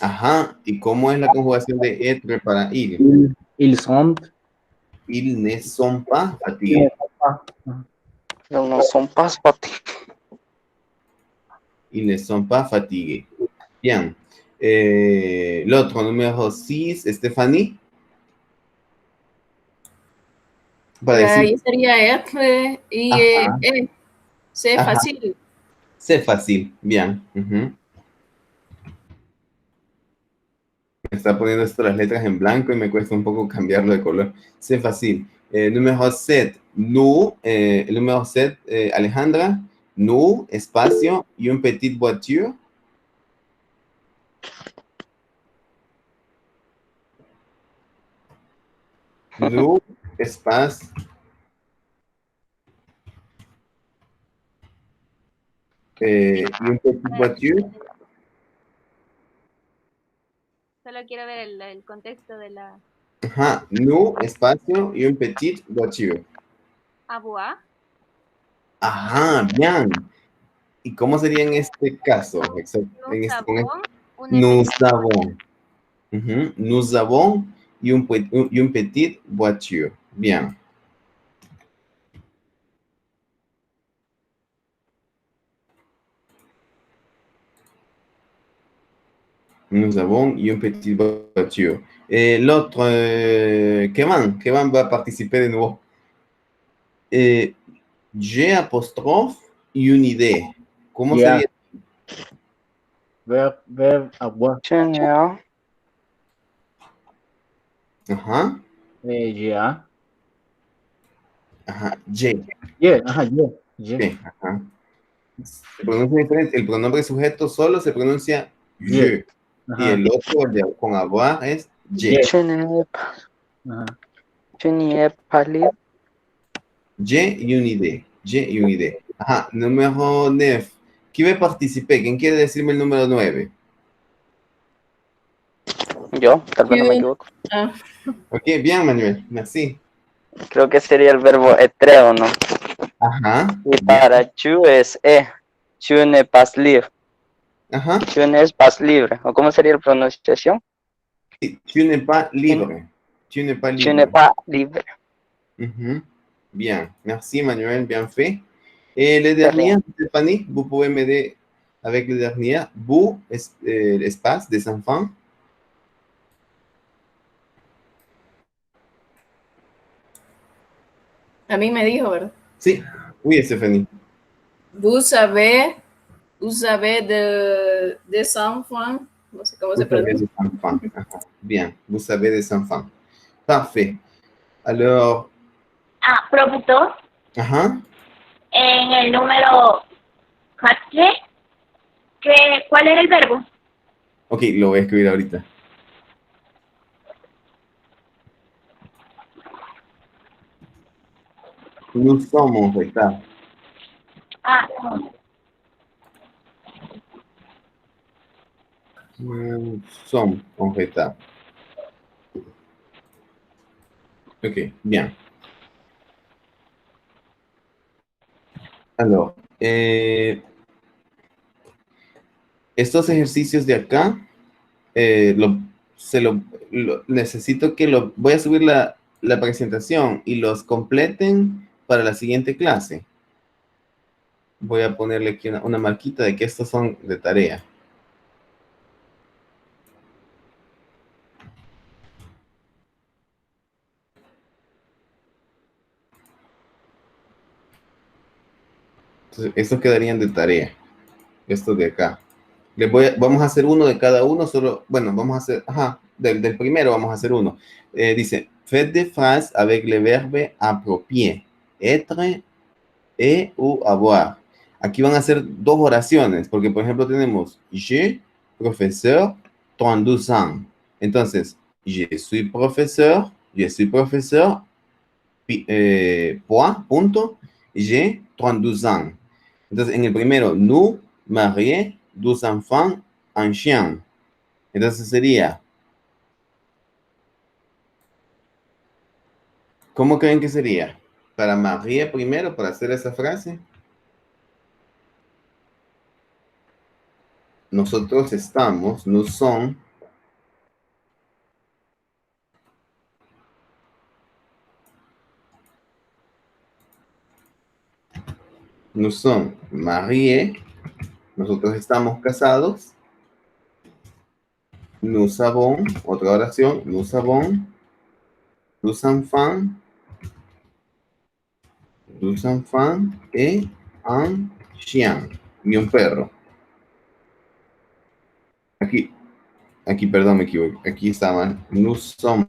Ajá. ¿Y cómo es la conjugación de être para il? Ils sont. Ils ne sont pas fatigués. Ils ne sont pas fatigués. Ils ne sont pas fatigués. Bien. L'autre, numéro 6, Stéphanie. Ahí sería être y c'est facile. C'est facile. Bien. Me está poniendo esto las letras en blanco y me cuesta un poco cambiarlo de color. C'est facile. Numéro 7, nous. El número 7, Alejandra. Nous, espacio y un petit voiture. Nous, espace. Y un petit voiture. Solo quiero ver el contexto de la... Ajá, nous, espacio y un petit voiture. Avoir. Ajá, bien. ¿Y cómo sería en este caso? Nous avons. Nous avons y un petit voiture. Bien. Nous avons une petite voiture. L'autre, Kevin va participer de nuevo. J'ai apostrophe y une idée. ¿Cómo sería? Verb avoir. Ajá. Ya. Ajá. J'ai. Ajá, J'ai. Ajá. Se pronuncia diferente. El pronombre sujeto solo se pronuncia je. Ajá. Y el otro, con avoir, es j'ai. J'ai une idée. J'ai une idée. Ajá. Número 9. ¿Quién va a participar? ¿Quién quiere decirme el número 9? Yo, tal vez no me equivoco. Ok, bien, Manuel. Merci. Creo que sería el verbo etreo, ¿no? Ajá. Y para tu es tu ne pas libre. Ajá. Tu n'es pas libre. ¿O cómo sería la pronunciación? Tu n'es pas libre. Tu n'es pas libre. Tu n'es pas libre. Bien. Merci, Manuel. Bien fait. Et le dernier, Stéphanie, vous pouvez m'aider avec le dernier. Vous, espace des enfants. A mí me dijo, ¿verdad? Sí. Oui, Stéphanie. Vous savez des enfants. No sé cómo se pronuncia. Bien. Vous savez des enfants. Parfait. Alors. Profesor. Ajá. En el número 4, ¿cuál era el verbo? Ok, lo voy a escribir ahorita. Nous sommes en retard. Nous sommes en retard. Ok, bien. Alors, estos ejercicios de acá, necesito que voy a subir la presentación y los completen para la siguiente clase. Voy a ponerle aquí una marquita de que estos son de tarea. Entonces, estos quedarían de tarea. Estos de acá. Vamos a hacer uno de cada uno, vamos a hacer, del primero vamos a hacer uno. Dice, faites des phrases avec le verbe approprié, être et ou avoir. Aquí van a ser dos oraciones, porque por ejemplo tenemos, je, professeur, 32 ans. Entonces, je suis professeur, punto, j'ai 32 ans. Entonces, en el primero, nous, mariés, 2 enfants, un chien. Entonces sería, ¿cómo creen que sería? Para María primero, para hacer esa frase. Nosotros estamos, nous sommes. Nous sommes mariés. Nosotros estamos casados. Nous avons, otra oración, nous avons 2 enfants. 2 enfants et un chien. Y un perro. Aquí, perdón, me equivoqué. Aquí está mal. Nous sommes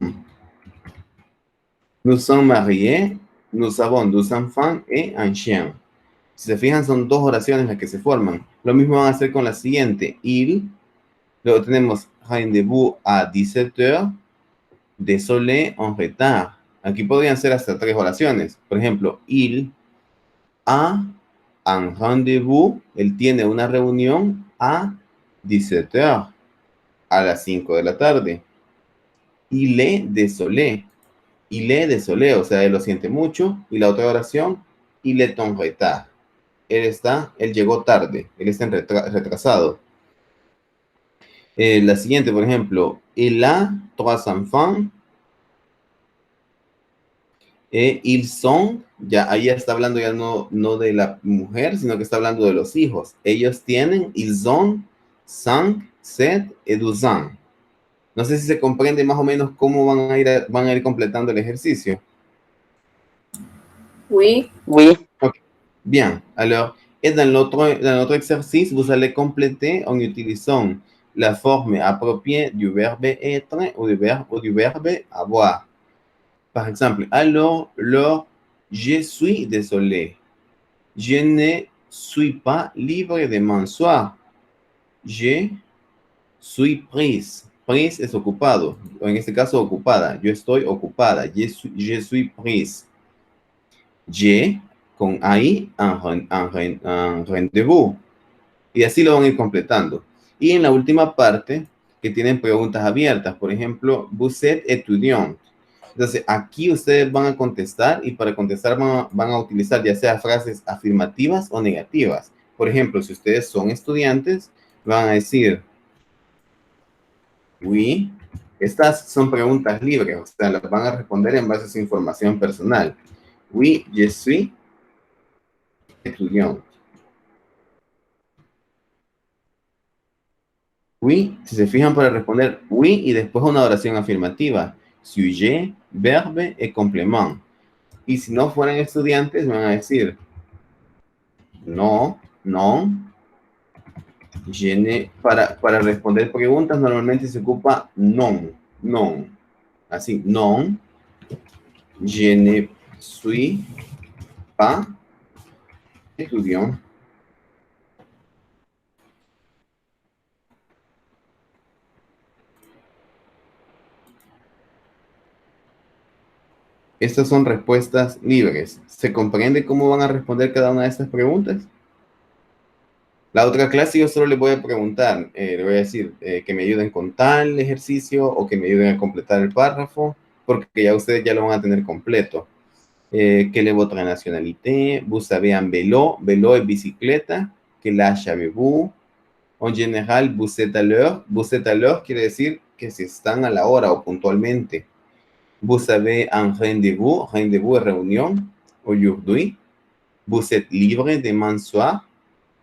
mariés. Nous avons 2 enfants et un chien. Si se fijan, son dos oraciones las que se forman. Lo mismo van a hacer con la siguiente. Il. Luego tenemos rendez-vous à 17h. Désolé, en retard. Aquí podrían ser hasta 3 oraciones. Por ejemplo, il a un rendez-vous. Él tiene una reunión a 17h. A las 5 de la tarde. Il est désolé. Il est désolé, o sea, él lo siente mucho. Y la otra oración, il est en retard. Él llegó tarde, él está retrasado. La siguiente, por ejemplo, il a 3 enfants. Ils sont, ya ahí está hablando ya no de la mujer, sino que está hablando de los hijos. Ellos tienen, ils ont 5 7 et 12 ans. No sé si se comprende más o menos cómo van a ir completando el ejercicio. Oui. Oui. Okay. Bien, alors, et dans notre exercice, vous allez compléter en utilisant la forme appropriée du verbe être ou du verbe avoir. Par exemple, alors, je suis désolé. Je ne suis pas libre demain soir. Je suis prise. Prise es ocupado. O en este caso, ocupada. Yo estoy ocupada. Je suis prise. Je, con ahí, un rendezvous. Y así lo van a ir completando. Y en la última parte, que tienen preguntas abiertas. Por ejemplo, vous êtes étudiant. Entonces, aquí ustedes van a contestar y para contestar van a utilizar ya sea frases afirmativas o negativas. Por ejemplo, si ustedes son estudiantes, van a decir, oui. Estas son preguntas libres, o sea, las van a responder en base a su información personal. Oui, je suis étudiant. Oui, si se fijan para responder oui y después una oración afirmativa. Sujet, verbe y complément. Y si no fueran estudiantes, van a decir no, non. Para responder preguntas normalmente se ocupa non, non. Así, non. Je ne suis pas étudiant. Estas son respuestas libres. ¿Se comprende cómo van a responder cada una de estas preguntas? La otra clase yo solo les voy a preguntar, le voy a decir que me ayuden con tal ejercicio o que me ayuden a completar el párrafo, porque ya ustedes ya lo van a tener completo. Quelle est votre nationalité? Vous savez un vélo. Vélo es bicicleta. Quel âge avez-vous? En general, vous êtes à l'heure. Vous êtes à l'heure quiere decir que si están a la hora o puntualmente. Vous avez un rendez-vous. Rendez-vous es reunión. Aujourd'hui. Vous êtes libre demain soir.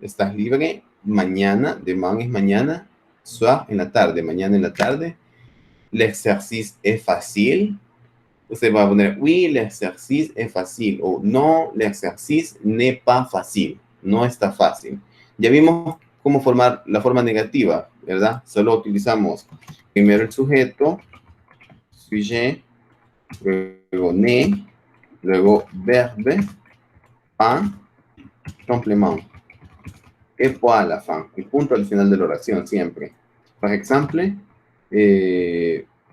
Estás libre mañana. Demain es mañana. Soir en la tarde. Mañana en la tarde. L'exercice est facile. Usted va a poner, oui, l'exercice est facile. O no, l'exercice n'est pas facile. No está fácil. Ya vimos cómo formar la forma negativa, ¿verdad? Solo utilizamos primero el sujeto, sujet, luego ne, luego verbe, pas, complément. Et point à la fin. El punto al final de la oración siempre. Por ejemplo,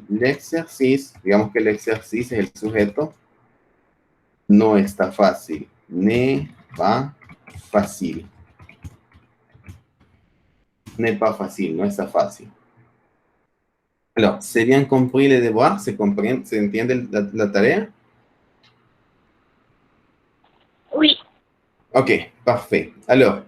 l'exercice, digamos que el ejercicio es el sujeto, no está fácil. N'est pas facile. N'est pas facile, no está fácil. Alors, ¿c'est bien compris les devoirs? ¿Se entiende la tarea? Oui. Ok, parfait. Alors,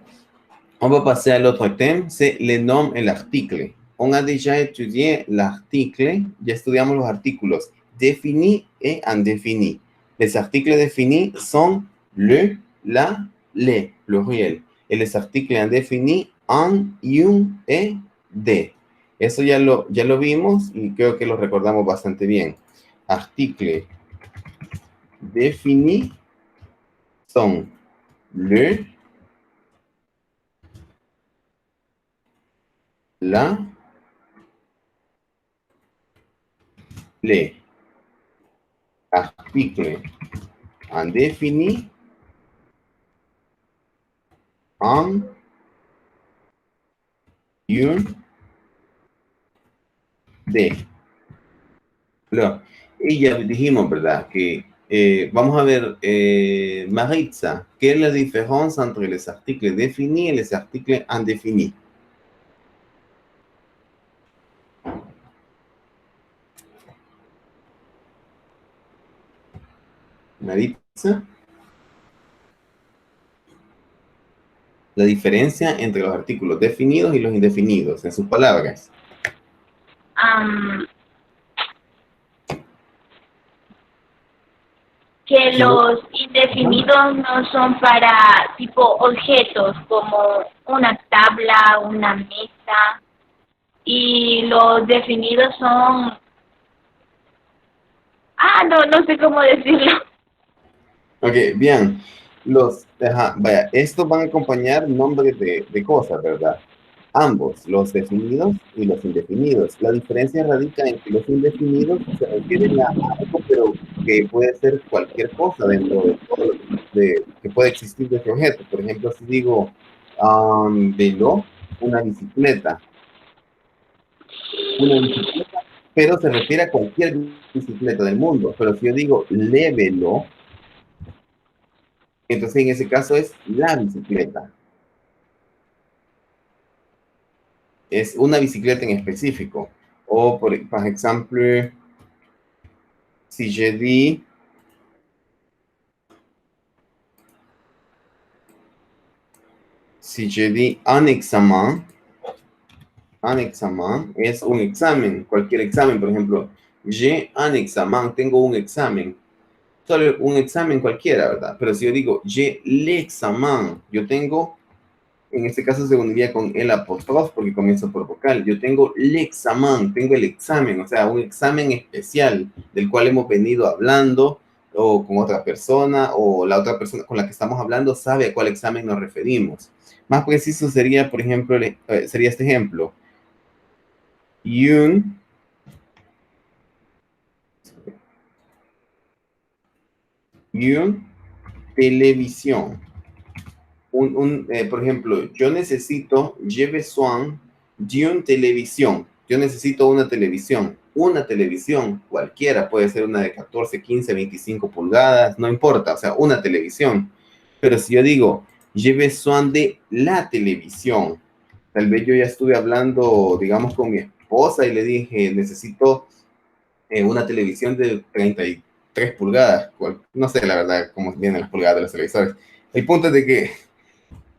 on va passer à l'autre thème, c'est les noms et l'article. On a déjà étudié l'article, ya estudiamos los artículos définis et indéfinis. Les articles définis sont le, la, les, pluriel. Et les articles indéfinis, un, un et de. Eso ya lo vimos y creo que lo recordamos bastante bien. Articles définis son le, la, les. Article indéfini, un, de. Alors, y ya dijimos, ¿verdad? Que vamos a ver, Maritza, ¿qué es la diferencia entre los articles définis y los articles indéfinis? Maritza. La diferencia entre los artículos definidos y los indefinidos, en sus palabras. Que los indefinidos no son para tipo objetos como una tabla, una mesa, y los definidos son... no sé cómo decirlo. Ok, bien. Vaya, estos van a acompañar nombres de cosas, ¿verdad? Ambos, los definidos y los indefinidos. La diferencia radica en que los indefinidos se refieren a algo, pero que puede ser cualquier cosa dentro de todo que puede existir de ese objeto. Por ejemplo, si digo veló, una bicicleta, pero se refiere a cualquier bicicleta del mundo. Pero si yo digo le veló, entonces en ese caso es la bicicleta. Es una bicicleta en específico. O, por ejemplo, si je dis un examen es un examen, cualquier examen. Por ejemplo, j'ai un examen, tengo un examen. Solo un examen cualquiera, ¿verdad? Pero si yo digo j'ai l'examen, yo tengo, en este caso se uniría con el apóstrofe porque comienza por vocal. Yo tengo l'examen, tengo el examen, o sea, un examen especial del cual hemos venido hablando o con otra persona o la otra persona con la que estamos hablando sabe a cuál examen nos referimos. Más preciso sería, por ejemplo, sería este ejemplo. Une televisión. Por ejemplo, yo necesito, j'ai besoin d'une televisión. Yo necesito una televisión. Una televisión cualquiera, puede ser una de 14, 15, 25 pulgadas, no importa, o sea, una televisión. Pero si yo digo, j'ai besoin de la televisión, tal vez yo ya estuve hablando, digamos, con mi esposa y le dije, necesito una televisión de 33 pulgadas. No sé, la verdad, cómo vienen las pulgadas de los televisores. El punto es de que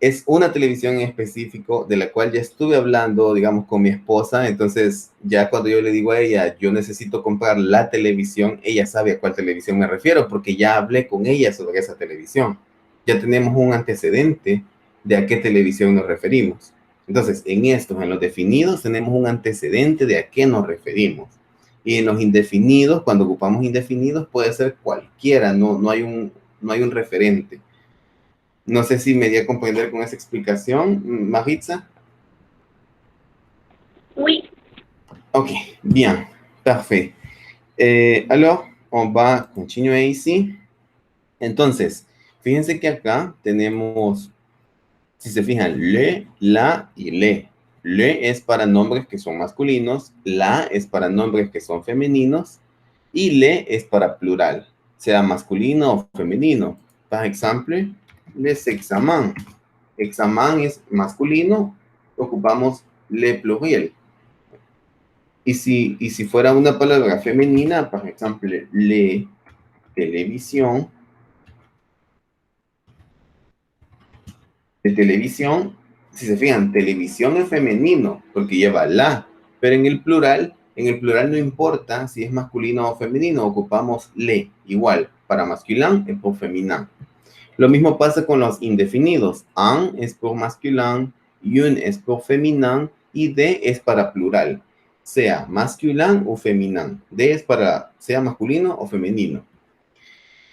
es una televisión en específico de la cual ya estuve hablando, digamos, con mi esposa. Entonces, ya cuando yo le digo a ella, yo necesito comprar la televisión, ella sabe a cuál televisión me refiero porque ya hablé con ella sobre esa televisión. Ya tenemos un antecedente de a qué televisión nos referimos. Entonces, en los definidos, tenemos un antecedente de a qué nos referimos. Y en los indefinidos, cuando ocupamos indefinidos, puede ser cualquiera, no hay un referente. No sé si me di a comprender con esa explicación, Maritza. Oui. Ok, bien, parfait. Alors, on va continuer ici. Entonces, fíjense que acá tenemos, si se fijan, le, la y le. Le es para nombres que son masculinos, la es para nombres que son femeninos y le es para plural, sea masculino o femenino. Por ejemplo, les examens. Examen es masculino, ocupamos le pluriel. Y si fuera una palabra femenina, por ejemplo, le televisión, de televisión, si se fijan, televisión es femenino porque lleva la, pero en el plural no importa si es masculino o femenino, ocupamos le, igual, para masculin y por feminin. Lo mismo pasa con los indefinidos. Un es por masculin, une es por feminin y de es para plural, sea masculin o feminin. De es para sea masculino o femenino.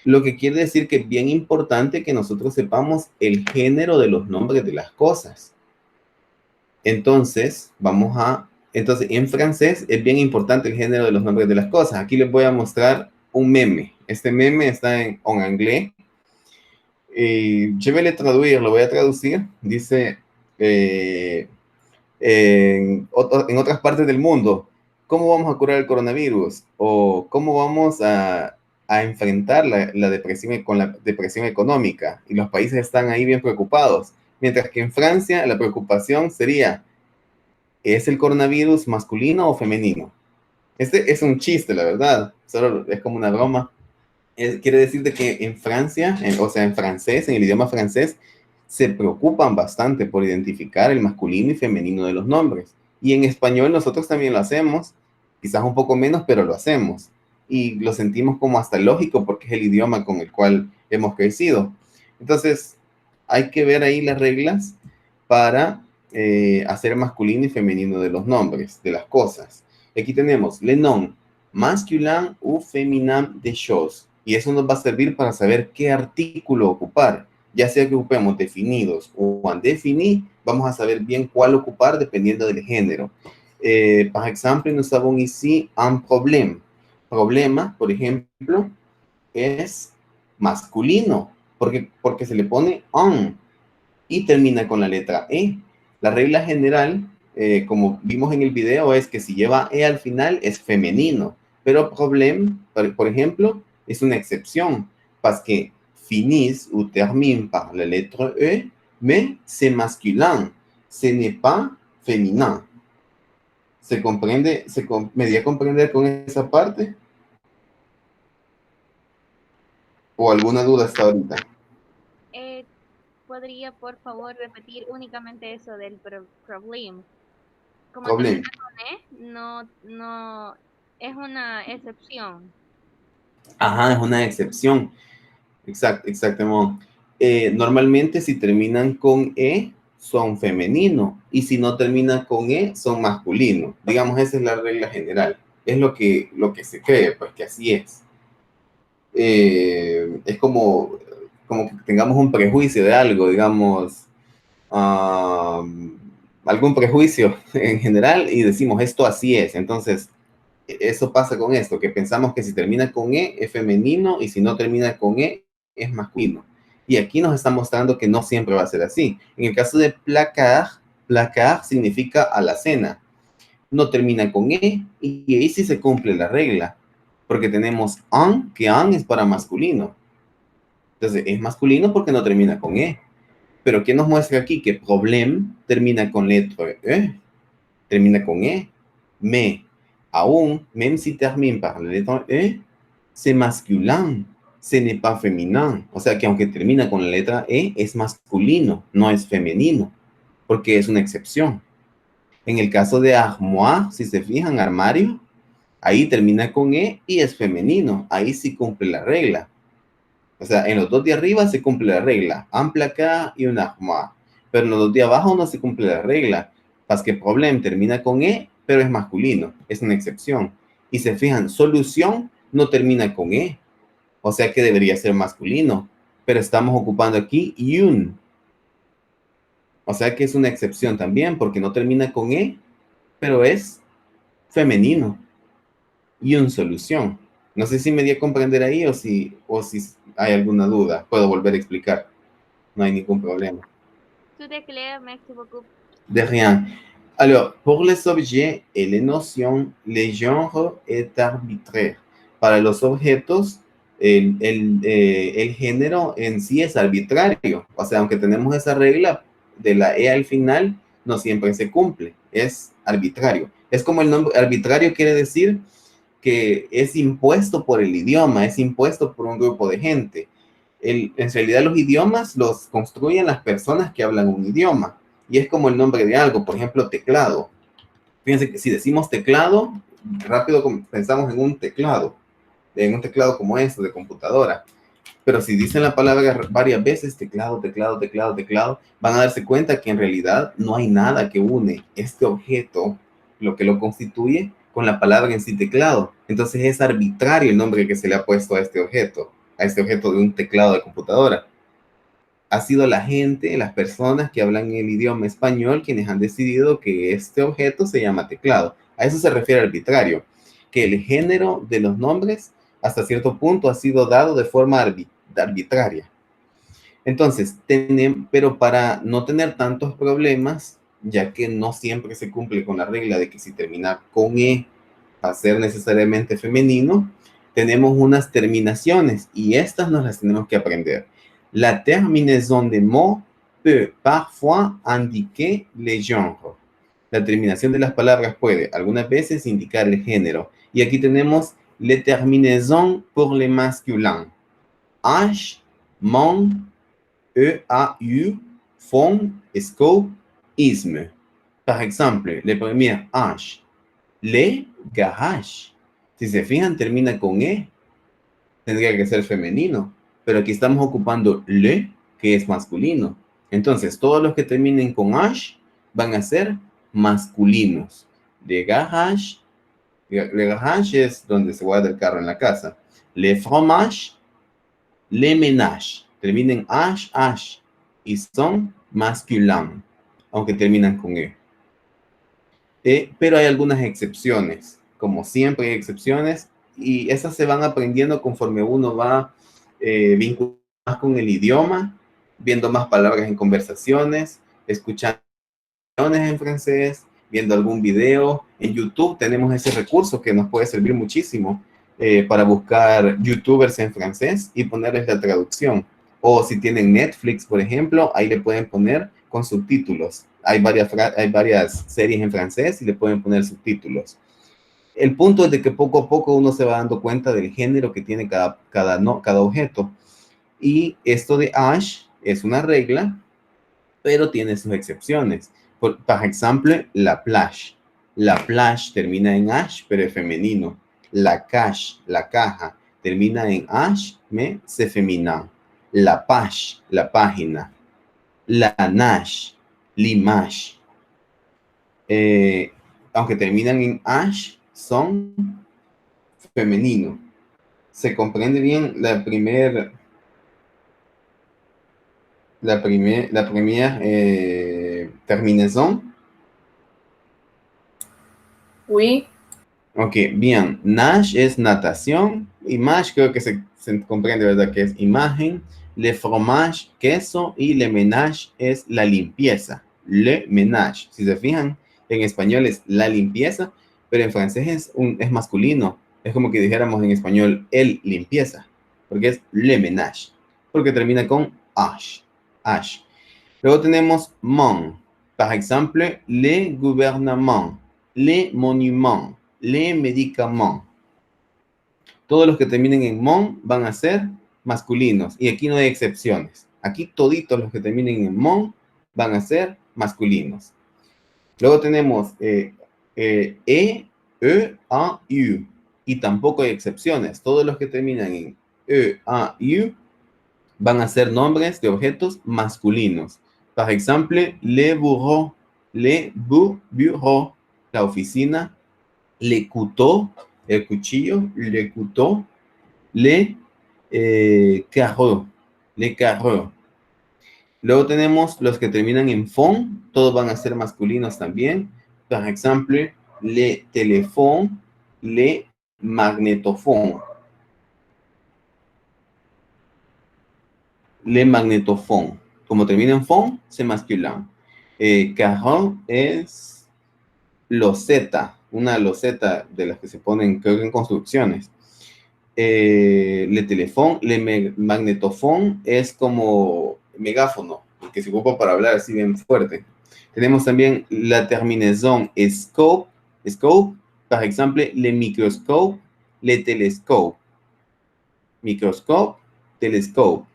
Lo que quiere decir que es bien importante que nosotros sepamos el género de los nombres de las cosas. Entonces, en francés es bien importante el género de los nombres de las cosas. Aquí les voy a mostrar un meme. Este meme está en inglés. Yo lo voy a traducir. Dice, en otras partes del mundo, ¿cómo vamos a curar el coronavirus? O ¿cómo vamos a enfrentar la depresión con la depresión económica? Y los países están ahí bien preocupados. Mientras que en Francia la preocupación sería, ¿es el coronavirus masculino o femenino? Este es un chiste, la verdad. Solo es como una broma. Quiere decir de que en Francia, en francés, en el idioma francés, se preocupan bastante por identificar el masculino y femenino de los nombres. Y en español nosotros también lo hacemos, quizás un poco menos, pero lo hacemos. Y lo sentimos como hasta lógico porque es el idioma con el cual hemos crecido. Entonces, hay que ver ahí las reglas para hacer masculino y femenino de los nombres, de las cosas. Aquí tenemos le nom masculin ou féminin des choses. Y eso nos va a servir para saber qué artículo ocupar. Ya sea que ocupemos definidos o indefinidos, vamos a saber bien cuál ocupar dependiendo del género. Par exemple, nous avons ici un problème. Problema, por ejemplo, es masculino, porque se le pone un y termina con la letra E. La regla general, como vimos en el video, es que si lleva E al final es femenino, pero problème, por ejemplo, es una excepción, parce que finissent ou termine par la letra E, mais c'est masculin, ce n'est pas féminin. ¿Se comprende? ¿Me di a comprender con esa parte? ¿O alguna duda hasta ahorita? ¿Podría, por favor, repetir únicamente eso del problema? Como Problem. No es una excepción. Ajá, es una excepción. Exactamente. Normalmente si terminan con E, son femenino. Y si no terminan con E, son masculino. Digamos, esa es la regla general. Es lo que se cree, pues que así es. Es como que tengamos un prejuicio de algo, digamos, algún prejuicio en general y decimos esto así es. Entonces, eso pasa con esto, que pensamos que si termina con E es femenino y si no termina con E es masculino. Y aquí nos está mostrando que no siempre va a ser así. En el caso de placard, placard significa alacena. No termina con E y ahí sí se cumple la regla. Porque tenemos un, que un es para masculino. Entonces, es masculino porque no termina con E. Pero ¿qué nos muestra aquí? Que problème termina con letra E. Termina con E. Mais, aún, même si termine par la letra E, c'est masculin. Ce n'est pas féminin. O sea que aunque termina con la letra E, es masculino, no es femenino. Porque es una excepción. En el caso de armoire, si se fijan, armario, ahí termina con E y es femenino. Ahí sí cumple la regla. O sea, en los dos de arriba se cumple la regla. Un placard y un armoire. Pero en los dos de abajo no se cumple la regla. Parce que problème termina con E, pero es masculino. Es una excepción. Y se fijan, solución no termina con E. O sea que debería ser masculino. Pero estamos ocupando aquí un. O sea que es una excepción también, porque no termina con E, pero es femenino. Un solución. No sé si me di a comprender ahí o si hay alguna duda. Puedo volver a explicar. No hay ningún problema. Tout est clair, merci beaucoup. De rien. Alors, pour les objets et les notions, le genre est arbitraire. Para los objetos, el género en sí es arbitrario. O sea, aunque tenemos esa regla de la E al final, no siempre se cumple. Es arbitrario. Es como el nombre arbitrario quiere decir que es impuesto por el idioma, es impuesto por un grupo de gente. En realidad los idiomas los construyen las personas que hablan un idioma. Y es como el nombre de algo, por ejemplo, teclado. Fíjense que si decimos teclado, rápido pensamos en un teclado como esto, de computadora. Pero si dicen la palabra varias veces, teclado, teclado, teclado, teclado, van a darse cuenta que en realidad no hay nada que une este objeto, lo que lo constituye, con la palabra en sí teclado. Entonces es arbitrario el nombre que se le ha puesto a este objeto de un teclado de computadora. Ha sido la gente, las personas que hablan el idioma español, quienes han decidido que este objeto se llama teclado. A eso se refiere arbitrario, que el género de los nombres hasta cierto punto ha sido dado de forma arbitraria. Entonces, pero para no tener tantos problemas, ya que no siempre se cumple con la regla de que si termina con E va a ser necesariamente femenino, tenemos unas terminaciones y estas nos las tenemos que aprender. La terminaison de mots peut parfois indiquer le genre. La terminación de las palabras puede algunas veces indicar el género. Y aquí tenemos les terminaisons pour le masculin. H, mon, EAU, font, scope, isme. Par exemple, le premier H, le garage. Si se fijan, termina con E. Tendría que ser femenino. Pero aquí estamos ocupando le, que es masculino. Entonces, todos los que terminen con H van a ser masculinos. Le garage es donde se guarda el carro en la casa. Le fromage, le ménage. Terminan en h y son masculin, aunque terminan con e. Pero hay algunas excepciones. Como siempre hay excepciones, y esas se van aprendiendo conforme uno va vinculando más con el idioma, viendo más palabras en conversaciones, escuchando en francés, viendo algún video. En YouTube tenemos ese recurso que nos puede servir muchísimo para buscar youtubers en francés y ponerles la traducción. O si tienen Netflix, por ejemplo, ahí le pueden poner con subtítulos. Hay varias series en francés y le pueden poner subtítulos. El punto es de que poco a poco uno se va dando cuenta del género que tiene cada objeto. Y esto de H es una regla, pero tiene sus excepciones. Por ejemplo, la plage. La plage termina en H, pero es femenino. La cache, la caja, termina en H, mais c'est féminin. La page, la página. La nage, l'image. Aunque terminan en H, son femenino. ¿Se comprende bien la primera terminaison? Oui. Ok, bien. Nage es natación. Image creo que se comprende, ¿verdad? Que es imagen. Le fromage, queso. Y le ménage es la limpieza. Le ménage. Si se fijan, en español es la limpieza, pero en francés es masculino. Es como que dijéramos en español el limpieza, porque es le ménage, porque termina con H. H. Luego tenemos mon. Por ejemplo, le gouvernement, les monuments, les médicaments. Todos los que terminen en mon van a ser masculinos. Y aquí no hay excepciones. Aquí toditos los que terminen en mon van a ser masculinos. Luego tenemos E, A, U. Y tampoco hay excepciones. Todos los que terminan en E, A, U van a ser nombres de objetos masculinos. Por ejemplo, le bureau, la oficina, le couteau, el cuchillo, le couteau, le carreau, le carreau. Luego tenemos los que terminan en phone, todos van a ser masculinos también. Por ejemplo, le téléphone, le magnétophone. Le magnétophone. Como termina en phone, se masculin. Carreau es loseta, una loseta de las que se ponen, creo que en construcciones. Le teléfono, le magnetofón es como megáfono, que se ocupa para hablar así bien fuerte. Tenemos también la terminaison scope, por ejemplo, le microscope, le telescope. Microscope, telescope.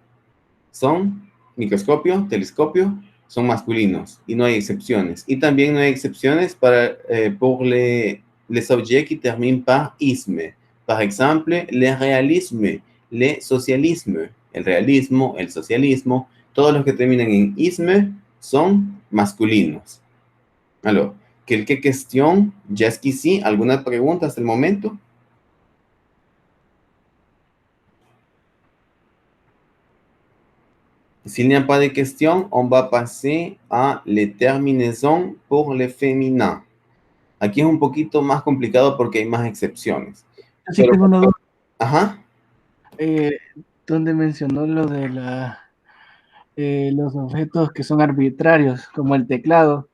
Son microscopio, telescopio, son masculinos y no hay excepciones. Y también no hay excepciones para por les objets qui terminent par isme. Por ejemplo, le realisme, le socialisme, el realismo, el socialismo, todos los que terminan en isme son masculinos. Alors, ¿qué cuestión? Jusqu'ici, ¿alguna pregunta hasta el momento? S'il n'y a pas de questions, on va passer a les terminaisons pour le féminin. Aquí es un poquito más complicado porque hay más excepciones. Así que uno, ajá. Donde mencionó lo de los objetos que son arbitrarios, como el teclado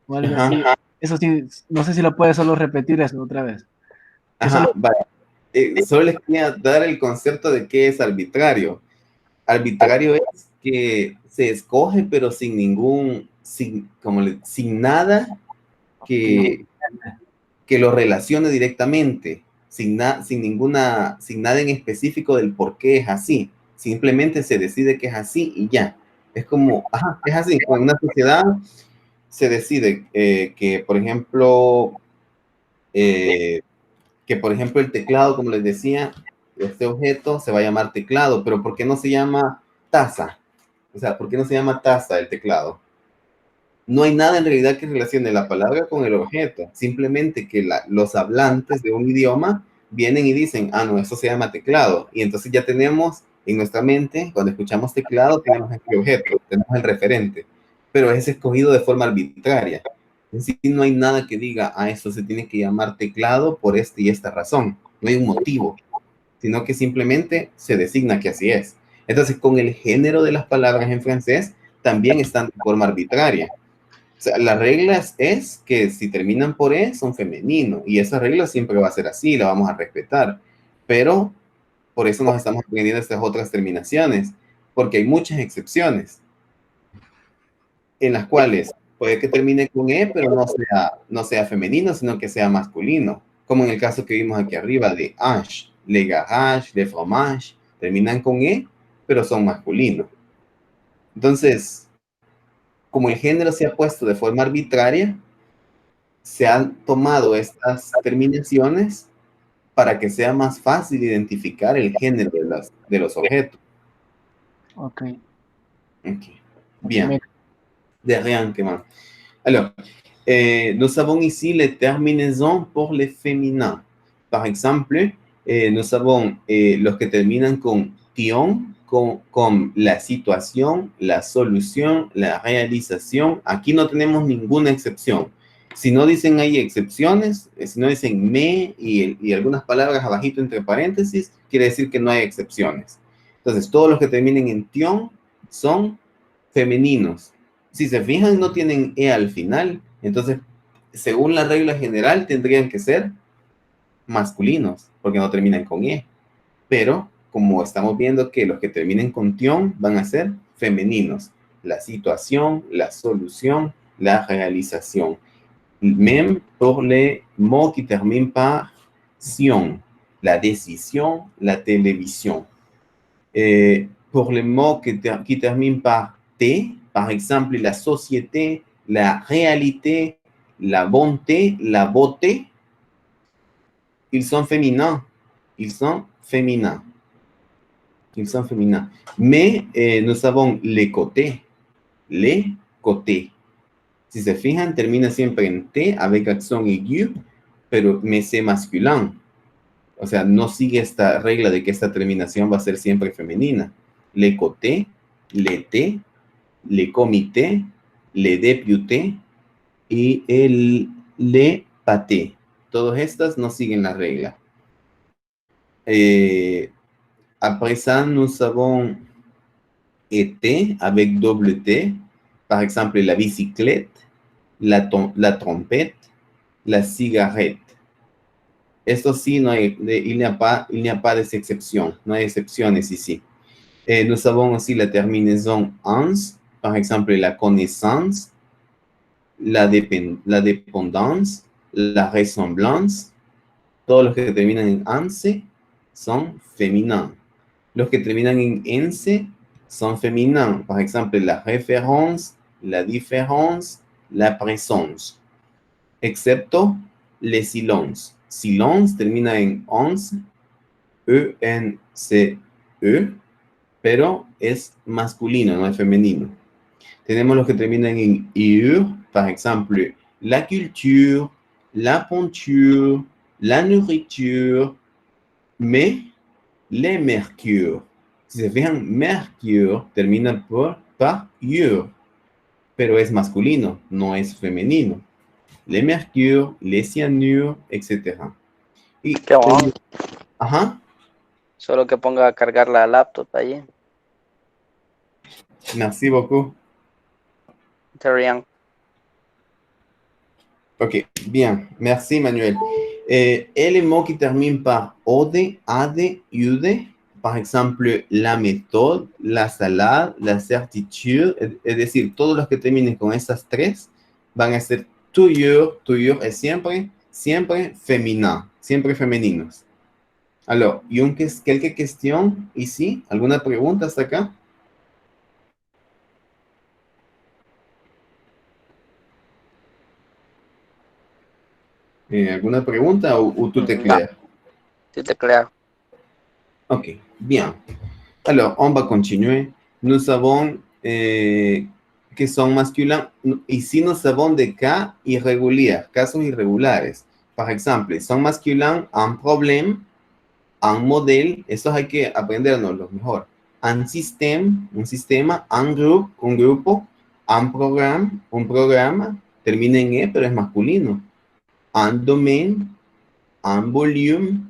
o algo así. Eso sí, no sé si lo puedes solo repetir eso otra vez. Ajá, vale. Solo les quería dar el concepto de qué es arbitrario. Arbitrario es que se escoge, pero sin nada que lo relacione directamente, sin nada en específico del por qué es así. Simplemente se decide que es así y ya. Es como, es así. En una sociedad se decide que, por ejemplo, el teclado, como les decía, este objeto se va a llamar teclado, pero ¿por qué no se llama taza? O sea, ¿por qué no se llama taza el teclado? No hay nada en realidad que relacione la palabra con el objeto. Simplemente que los hablantes de un idioma vienen y dicen, ah, no, eso se llama teclado. Y entonces ya tenemos en nuestra mente, cuando escuchamos teclado, tenemos este objeto, tenemos el referente. Pero es escogido de forma arbitraria. Es decir, no hay nada que diga, ah, eso se tiene que llamar teclado por esta y esta razón. No hay un motivo, sino que simplemente se designa que así es. Entonces, con el género de las palabras en francés, también están de forma arbitraria. O sea, la regla es que si terminan por E, son femeninos. Y esa regla siempre va a ser así, la vamos a respetar. Pero por eso nos estamos aprendiendo estas otras terminaciones, porque hay muchas excepciones en las cuales puede que termine con E, pero no sea femenino, sino que sea masculino. Como en el caso que vimos aquí arriba de H, le garage, le fromage, terminan con E, pero son masculinos. Entonces, como el género se ha puesto de forma arbitraria, se han tomado estas terminaciones para que sea más fácil identificar el género de los objetos. Ok. Okay. Bien. De rien, ¿qué más? Alors, nous avons ici les terminaisons pour les féminins. Par exemple, nous avons los que terminan con tion, con la situación, la solución, la realización. Aquí no tenemos ninguna excepción. Si no dicen hay excepciones, si no dicen me y algunas palabras abajito entre paréntesis, quiere decir que no hay excepciones. Entonces, todos los que terminen en tion son femeninos. Si se fijan, no tienen E al final. Entonces, según la regla general, tendrían que ser masculinos, porque no terminan con E. Pero, como estamos viendo que los que terminen con tion van a ser femeninos. La situación, la solución, la realización. Même pour les mots qui terminent par sion, la décision, la télévision. Pour les mots qui terminent par T, par exemple, la société, la réalité, la bonté, la beauté, ils sont féminins. Ils sont féminins. Ils sont féminins. Mais nous avons les côtés. Les côtés. Si se fijan, termina siempre en T, avec accent aigu, pero mais c'est masculin. O sea, no sigue esta regla de que esta terminación va a ser siempre femenina. Les côtés, les T, les comités, les députés y les pâtés. Todas estas no siguen la regla. Après ça, nous avons été avec double T. Par exemple, la bicyclette, la trompette, la cigarette. Esto sí, no hay, il n'y a pas de excepción. No hay excepciones ici. Nous avons aussi la terminaison ans. Par exemple, la connaissance, la dépendance, la ressemblance. Todos los que terminan en anse son féminins. Los que terminan en ense son féminins. Par exemple, la référence, la différence, la présence. Excepto les silence. Silence termina en ons, E-N-C-E, pero es masculino, no es femenino. Tenemos los que terminan en ur, par exemple, la culture, la peinture, la nourriture, mais les mercure. Si se fijan, mercure termina par ur, pero es masculino, no es femenino. Les mercure, les cyanure, etc. Y, Qué bueno. Ajá. Solo que ponga a cargar la laptop allí. Merci beaucoup. De rien. Ok, bien. Merci, Manuel. Et les mots qui terminent par ode, ade, ude, par exemple, la méthode, la salade, la certitude, es decir, todos los que terminen con estas tres van a ser toujours es siempre féminin, siempre femeninos. Alors, y quelques questions ici? ¿Alguna pregunta hasta acá? ¿Alguna pregunta ou tout est clair? Tout est clair. Ok, bien. Alors, on va continuer. Nous avons que son masculins. Ici, nous avons des cas irréguliers, casos irregulares. Por ejemplo, son masculins, un problème, un modèle, estos hay que aprendernos los mejor. Un sistema, un grupo, un programa, termina en E, pero es masculino. Un domaine, un volume,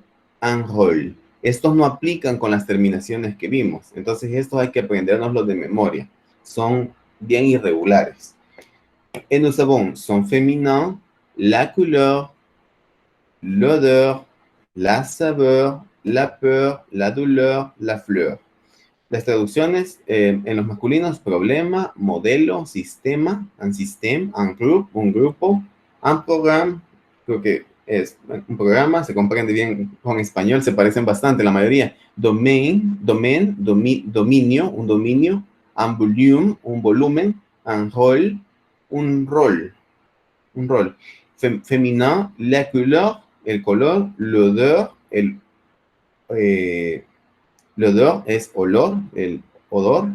un rôle. Estos no aplican con las terminaciones que vimos. Entonces, estos hay que aprendernos de memoria. Son bien irregulares. Et nous avons son féminin, la couleur, l'odeur, la saveur, la peur, la douleur, la fleur. Las traducciones en los masculinos: problema, modelo, sistema, un système, un grupo, un programa. Creo que es un programa, se comprende bien con español, se parecen bastante la mayoría. Domaine, dominio, un dominio, un volume, un volumen, un rôle, un rol. Féminin, la couleur, el color, l'odeur, l'odeur es olor, el odor,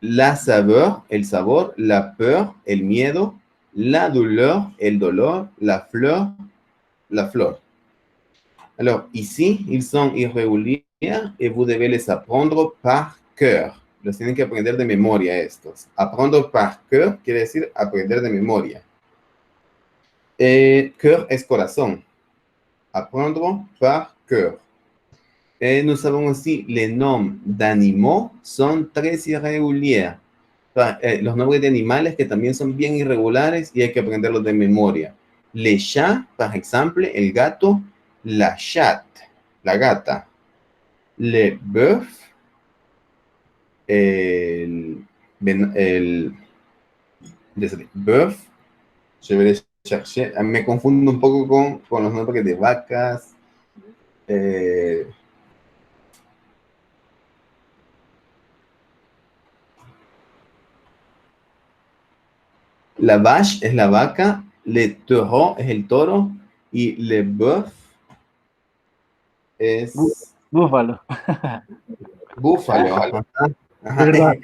la saveur, el sabor, la peur, el miedo, la douleur, el dolor, la fleur, la flor. Alors, ici, ils sont irréguliers et vous devez les apprendre par cœur. Los tienen que aprender de memoria estos. Aprender par cœur quiere decir aprender de memoria. Cœur es corazón. Apprendre par cœur. Nous avons aussi les noms d'animaux son très irréguliers. Los nombres de animales que también son bien irregulares y hay que aprenderlos de memoria. Le chat, por ejemplo, el gato, la chatte, la gata. Le bœuf, bœuf, je vais les chercher. Me confundo un poco con los nombres de vacas. La vache es la vaca, le taureau es el toro y le bœuf es... Búfalo. Búfalo. Ajá. ¿Verdad?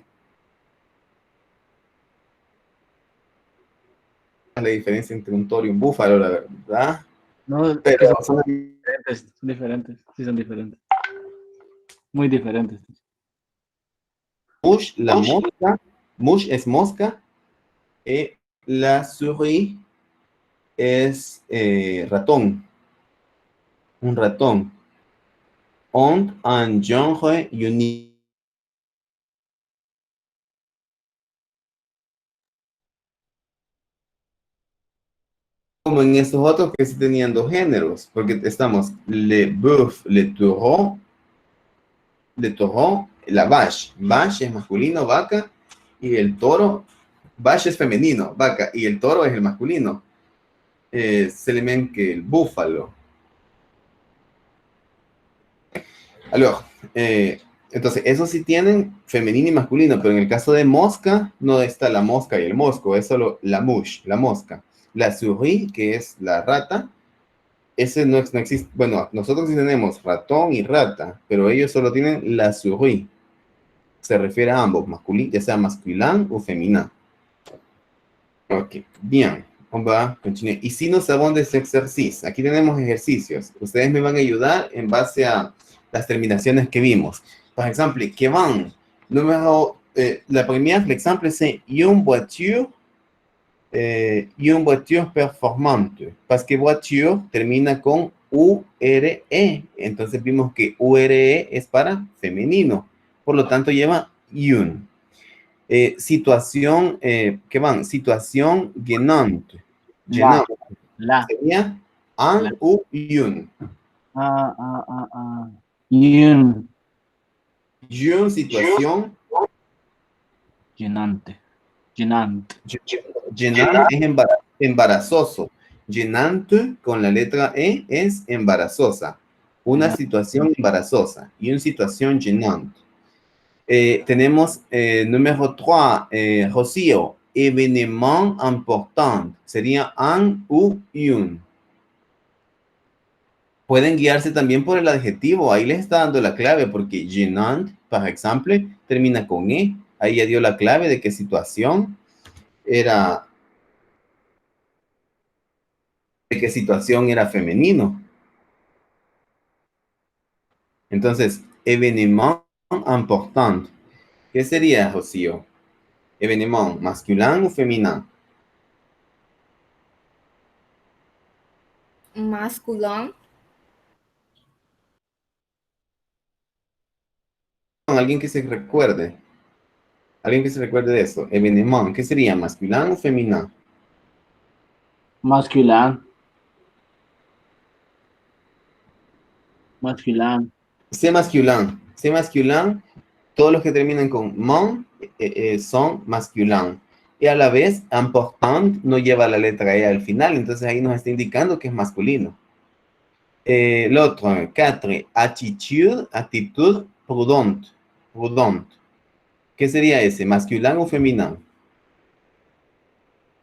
La diferencia entre un toro y un búfalo, la verdad. No, pero son diferentes. Sí, son diferentes. Muy diferentes. Mouche, la mosca. Mouche es mosca. Y la souris es ratón. Un ratón. Un genre unique. Como en estos otros que sí tenían dos géneros, porque estamos le bœuf, le taureau, la vache. Vache es masculino, vaca, y el toro, vache es femenino, vaca, y el toro es el masculino. Se le ven que el búfalo. Alors, entonces, esos sí tienen femenino y masculino, pero en el caso de mosca, no está la mosca y el mosco, es solo la mouche, la mosca. La souris, que es la rata, ese no existe. Bueno, nosotros sí tenemos ratón y rata, pero ellos solo tienen la souris. Se refiere a ambos, masculino, ya sea masculin o féminin. Ok, bien. On va continuar. Y si nos avons des exercices, aquí tenemos ejercicios. Ustedes me van a ayudar en base a las terminaciones que vimos. Por ejemplo, que van. Número, la primera, el ejemplo es une voiture performante. Parce que voiture termina con URE. Entonces vimos que URE es para femenino. Por lo tanto, lleva une. Situación, ¿qué van? Situación gênante. La. Sería un u une. Une. Une, situación. Llenante. Gênante es embarazoso. Gênante con la letra E es embarazosa. Una situación embarazosa y una situación gênante. Tenemos número 3, Rocío, événement important. Sería un u une. Pueden guiarse también por el adjetivo. Ahí les está dando la clave porque gênante, por ejemplo, termina con E. Ahí ya dio la clave de qué situación. era de qué situación era femenino. Entonces, événement important. ¿Qué sería, Rocío? Événement, masculin o femenino? Masculin. Alguien que se recuerde. Alguien que se recuerde de eso. Événement, ¿qué sería? ¿Masculin o femenino? Masculin. Masculin. C'est masculin. C'est masculin. Todos los que terminan con mon son masculin. Y a la vez, important no lleva la letra E al final. Entonces ahí nos está indicando que es masculino. El otro, 4. Attitude, actitud prudente. Prudente. ¿Qué sería ese? ¿Masculin o femenino?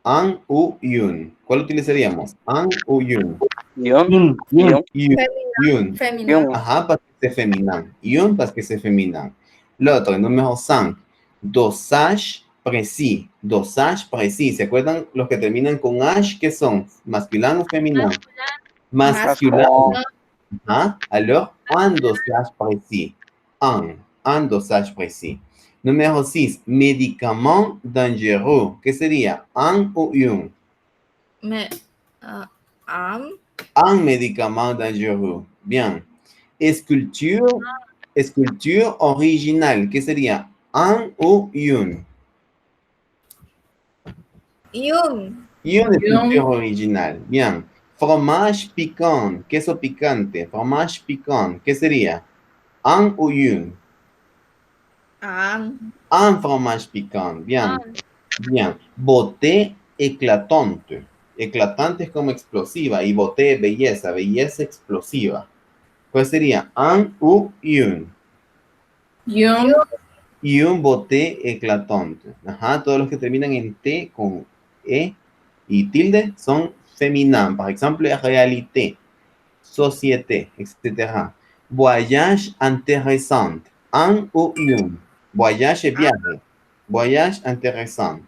Un u un. ¿Cuál utilizaríamos? Un u un. Yun. Yun. Femenino. Ajá, parce que c'est féminin. Yun, parce que c'est féminin. L'autre, numéro 5. Dosage précis. Dosage précis. ¿Se acuerdan los que terminan con H? ¿Qué son? ¿Masculin o femenino? Masculin. Ajá. Alors, un dosage précis. Un dosage précis. Numéro 6. Médicament dangereux. ¿Qué sería? Un o un. Un médicament dangereux. Bien. Esculture original. ¿Qué sería? Un o un. Yun. Une esculture original. Bien. Fromage piquant. Queso picante. Fromage piquant. ¿Qué sería? Un o un. Un fromage piquant. Bien. Bien. Beauté éclatante. Eclatante es como explosiva y beauté, belleza, belleza explosiva. ¿Cuál sería? Un u un. Yun. Y un beauté éclatante. Ajá, todos los que terminan en T con E y tilde son féminins. Por ejemplo, réalité, société, etc. Voyage intéressant. Un ou un. Voyage es viaje. Voyage intéressant.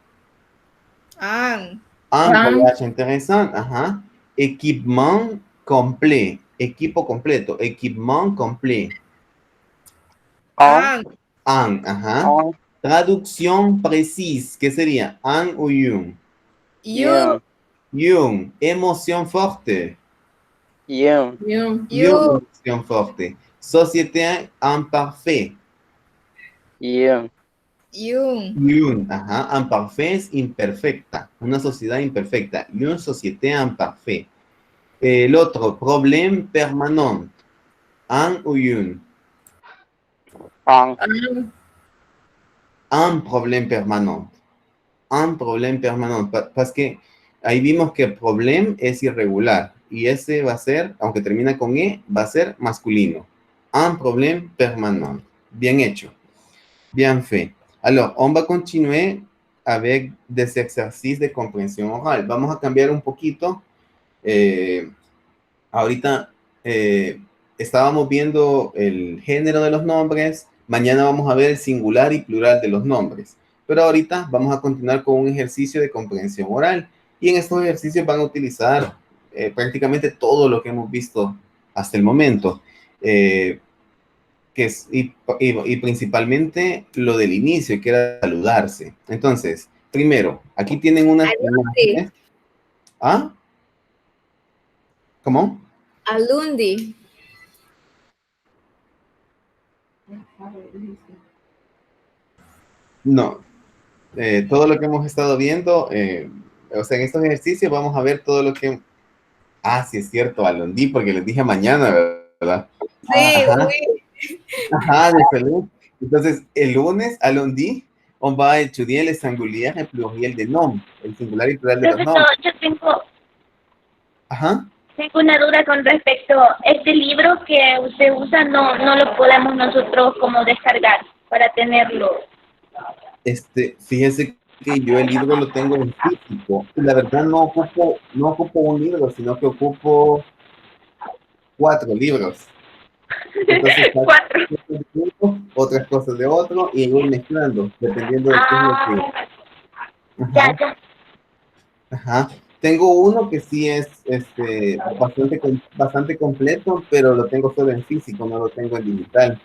Un voyage intéressant. Ajá. Équipement complet. Equipo completo. Équipement complet. Ajá. Traducción precisa. ¿Qué sería? Un o un. Yun. Emoción fuerte. Yun. Emoción fuerte. Société imparfait. Yun. Ajá. Imparfait es imperfecta. Una sociedad imperfecta. Une société imparfait. El otro, problème permanent. Un o un. Un problème permanent. Un problème permanent. Parce que ahí vimos que problème es irregular. Y ese va a ser, aunque termina con E, va a ser masculino. Un problème permanent. Bien hecho. Bien fait. Alors, on va continuer avec des exercices de compréhension orale. Vamos a cambiar un poquito. Ahorita estábamos viendo el género de los nombres. Mañana vamos a ver el singular y plural de los nombres. Pero ahorita vamos a continuar con un ejercicio de comprensión oral. Y en estos ejercicios van a utilizar prácticamente todo lo que hemos visto hasta el momento. Y principalmente lo del inicio, que era saludarse. Entonces, primero, aquí tienen unas imágenes. ¿Ah? ¿Cómo? Alundi. No. Todo lo que hemos estado viendo, o sea, en estos ejercicios vamos a ver todo lo que... Ah, sí es cierto, Alundi, porque les dije mañana, ¿verdad? Sí, Ajá. oui. Ajá, de salud. Entonces, el lunes, à lundi, on va étudier les singuliers et pluriel des noms, el singular y plural de los Profesor, nombres. yo tengo Ajá. una duda con respecto a este libro que usted usa, no lo podemos nosotros como descargar para tenerlo. Fíjese que yo el libro lo tengo en físico. La verdad no ocupo un libro, sino que ocupo 4 libros. Entonces, 4. otras cosas de otro y voy mezclando, dependiendo de qué es lo que... Ajá. Ajá. Tengo uno que sí es bastante completo, pero lo tengo solo en físico, no lo tengo en digital.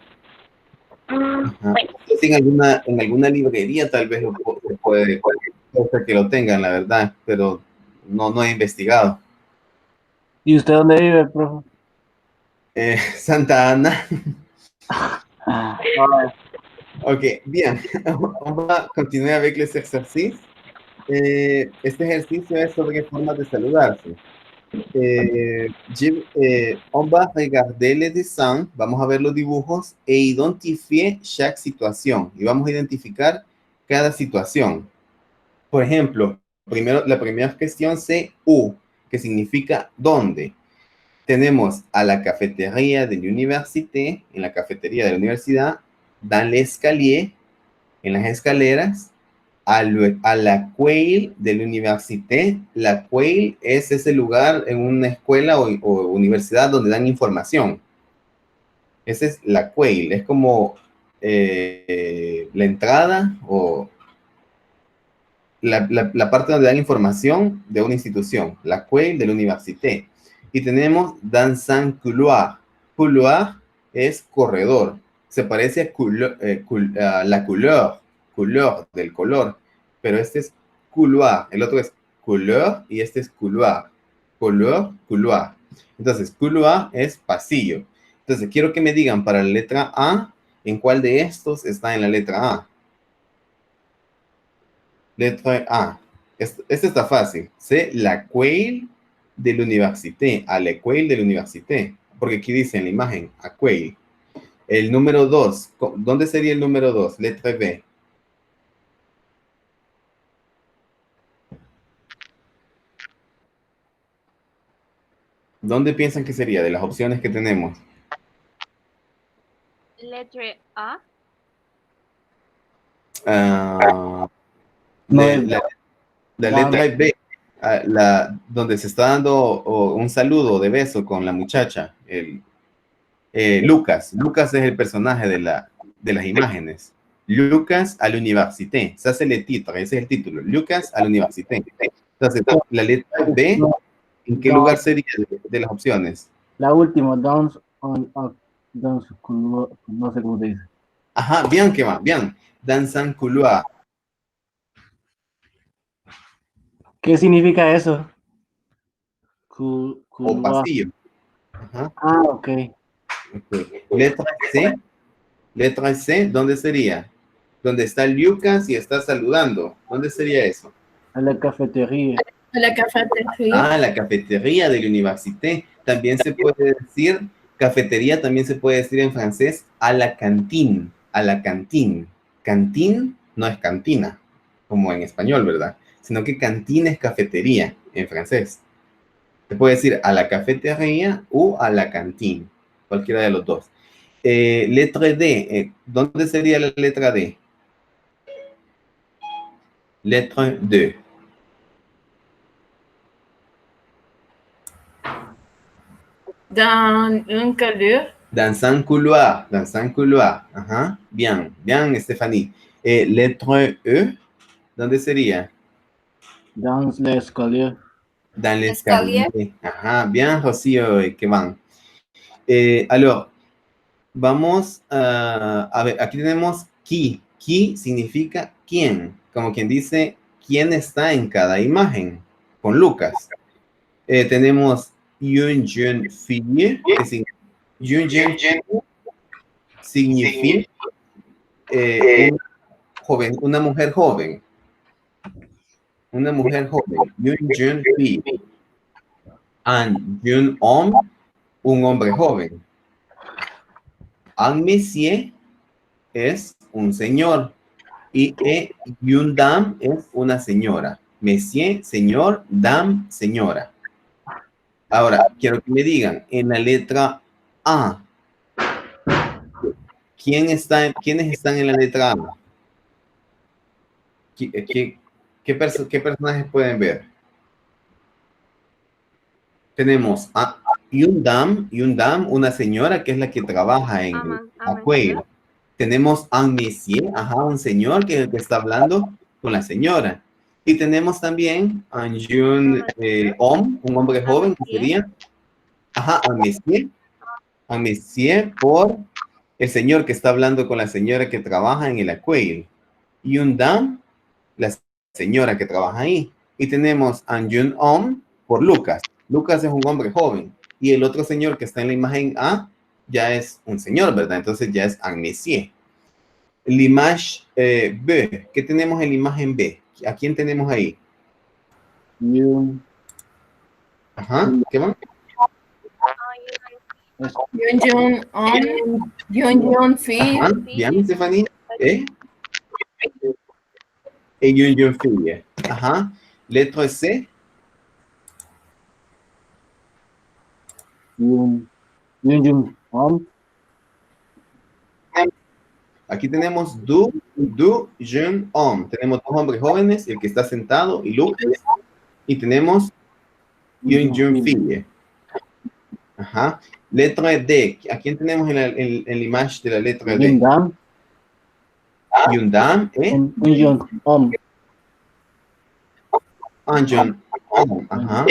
Ajá. En alguna librería tal vez se puede que lo tengan, la verdad, pero no he investigado. ¿Y usted dónde vive, profe? Santa Ana. Ok, bien. On va continuer avec les exercices. Este ejercicio es sobre formas de saludarse. On va regarder les dessins, vamos a ver los dibujos e identifier chaque situación. Y vamos a identificar cada situación. Por ejemplo, la primera cuestión c'est où, que significa dónde. Tenemos a la cafetería de la université, en la cafetería de la universidad, dans l'escalier, en las escaleras, a la quail de la université. La quail es ese lugar en una escuela o universidad donde dan información. Esa es la quail, es como la entrada o la parte donde dan información de una institución, la quail de la université. Y tenemos dans un couloir. Couloir es corredor. Se parece a la couleur del color, pero este es couloir. El otro es couleur y este es couloir. Couloir. Entonces, couloir es pasillo. Entonces, quiero que me digan para la letra A, ¿en cuál de estos está en la letra A? Letra A. Este está fácil. C'est la quail de la université. A la quail de la université. Porque aquí dice en la imagen, a quail. El número 2. ¿Dónde sería el número 2? Letra B. ¿Dónde piensan que sería de las opciones que tenemos? Letra A. La letra B, donde se está dando un saludo de beso con la muchacha, Lucas. Lucas es el personaje de las imágenes. Lucas à l'université. Ça, c'est le titre, ese es el título. Lucas à l'université. Entonces, la letra B, ¿en qué lugar sería de las opciones? La última, no sé cómo se dice. Ajá, bien que va, bien. Dans un couloir. ¿Qué significa eso? O pasillo. Ajá. Ah, ok. Letra C, ¿dónde sería? Donde está Lucas y está saludando. ¿Dónde sería eso? A la cafetería. A la cafetería. Ah, la cafetería de la université. También se puede decir, cafetería también se puede decir en francés, a la cantine. A la cantine. Cantine no es cantina, como en español, ¿verdad? Sino que cantine es cafetería en francés. Se puede decir a la cafetería o a la cantine. Cualquiera de los dos. Letra D. ¿Dónde sería la letra D? Letra D. Dans un couloir. Dans un couloir. Dans un couloir. Ajá. Bien. Bien, Stephanie. Letra E. ¿Dónde sería? Dans l'escalier. Dans l'escalier. Ajá. Bien, Rocío, que van. Alors, vamos a ver, aquí tenemos qui. Qui significa quién, como quien dice quién está en cada imagen, con Lucas. Tenemos une jeune fille, que significa una mujer joven. Una mujer joven. Une jeune fille. Un jeune homme, un hombre joven. Un monsieur es un señor y une dame es una señora. Monsieur, señor, dame, señora. Ahora, quiero que me digan, en la letra A, ¿quiénes están en la letra A? ¿Qué personajes pueden ver? Tenemos a une dame, una señora que es la que trabaja en Acuello. Tenemos un monsieur, un señor que está hablando con la señora. Y tenemos también un jeune homme, un hombre joven, que sería, un monsieur. Un monsieur por el señor que está hablando con la señora que trabaja en el aquel. Y un dame, la señora que trabaja ahí. Y tenemos un jeune homme por Lucas. Lucas es un hombre joven. Y el otro señor que está en la imagen A ya es un señor, ¿verdad? Entonces ya es un monsieur. L'image B. ¿Qué tenemos en la imagen B? ¿A quién tenemos ahí? Ajá, ¿qué más? Yun on, Yun Fi. Ajá, bien, Stephanie. Et une jeune fille. Ajá. Lettre C. Aquí tenemos du jeune homme. Tenemos dos hombres jóvenes, el que está sentado y Lucas. Y tenemos une jeune fille. Ajá. Letra D. ¿A quién tenemos en la imagen de la letra D? Une dame. Un jeune homme. Un jeune homme. Ajá.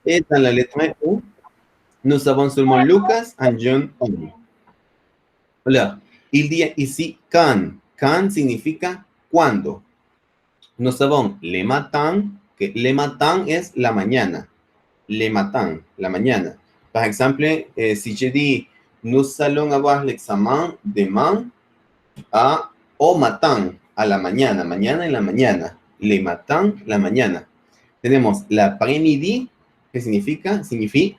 Et dans la lettre U, nous avons seulement Lucas, un jeune homme. Hola. Il dit ici quand. Quand significa cuando. Nous avons le matin, que le matin es la mañana. Le matin, la mañana. Par exemple, si je dis nous allons avoir l'examen demain au matin, a la mañana, mañana en la mañana. Le matin, la mañana. Tenemos l'après-midi, que significa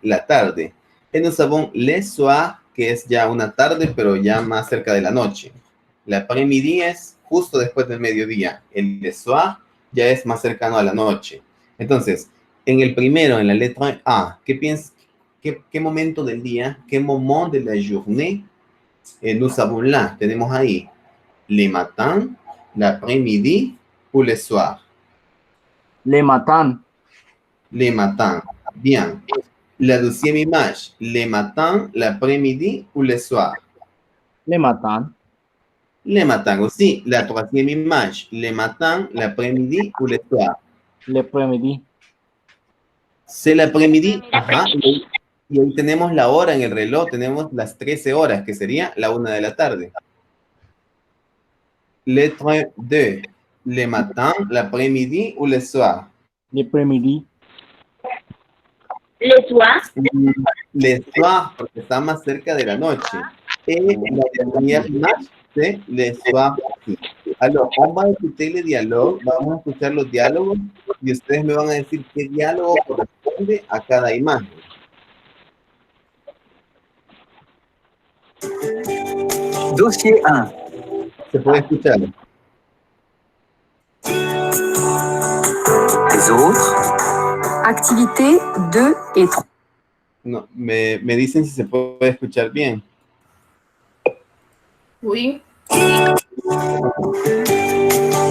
la tarde. Y nous avons le soir, que es ya una tarde, pero ya más cerca de la noche. L'après-midi es justo después del mediodía. El le soir ya es más cercano a la noche. Entonces, en el primero, en la letra A, ¿qué piensas? ¿Qué momento del día? ¿Qué moment de la journée? Nous avons là, tenemos ahí. Le matin, l'après-midi ou le soir? Le matin. Le matin. Bien. La deuxième image. Le matin, l'après-midi ou le soir? Le matin. Le matin aussi. La troisième image. Le matin, l'après-midi ou le soir? L'après-midi. C'est l'après-midi. Ajá. Y ahí tenemos la hora en el reloj. Tenemos las 13 horas, que sería la 1 de la tarde. Lettre 2. Le matin, l'après-midi ou le soir? L'après-midi. Le soir. Le soir, porque está más cerca de la noche. Et la dernière image, c'est le soir. Alors, on va écouter le diálogo, vamos a escuchar los diálogos y ustedes me van a decir qué diálogo corresponde a cada imagen. Dossier 1. Se puede escuchar. Les autres. Activités 2 et 3. No, me dicen si se puede escuchar bien. Oui.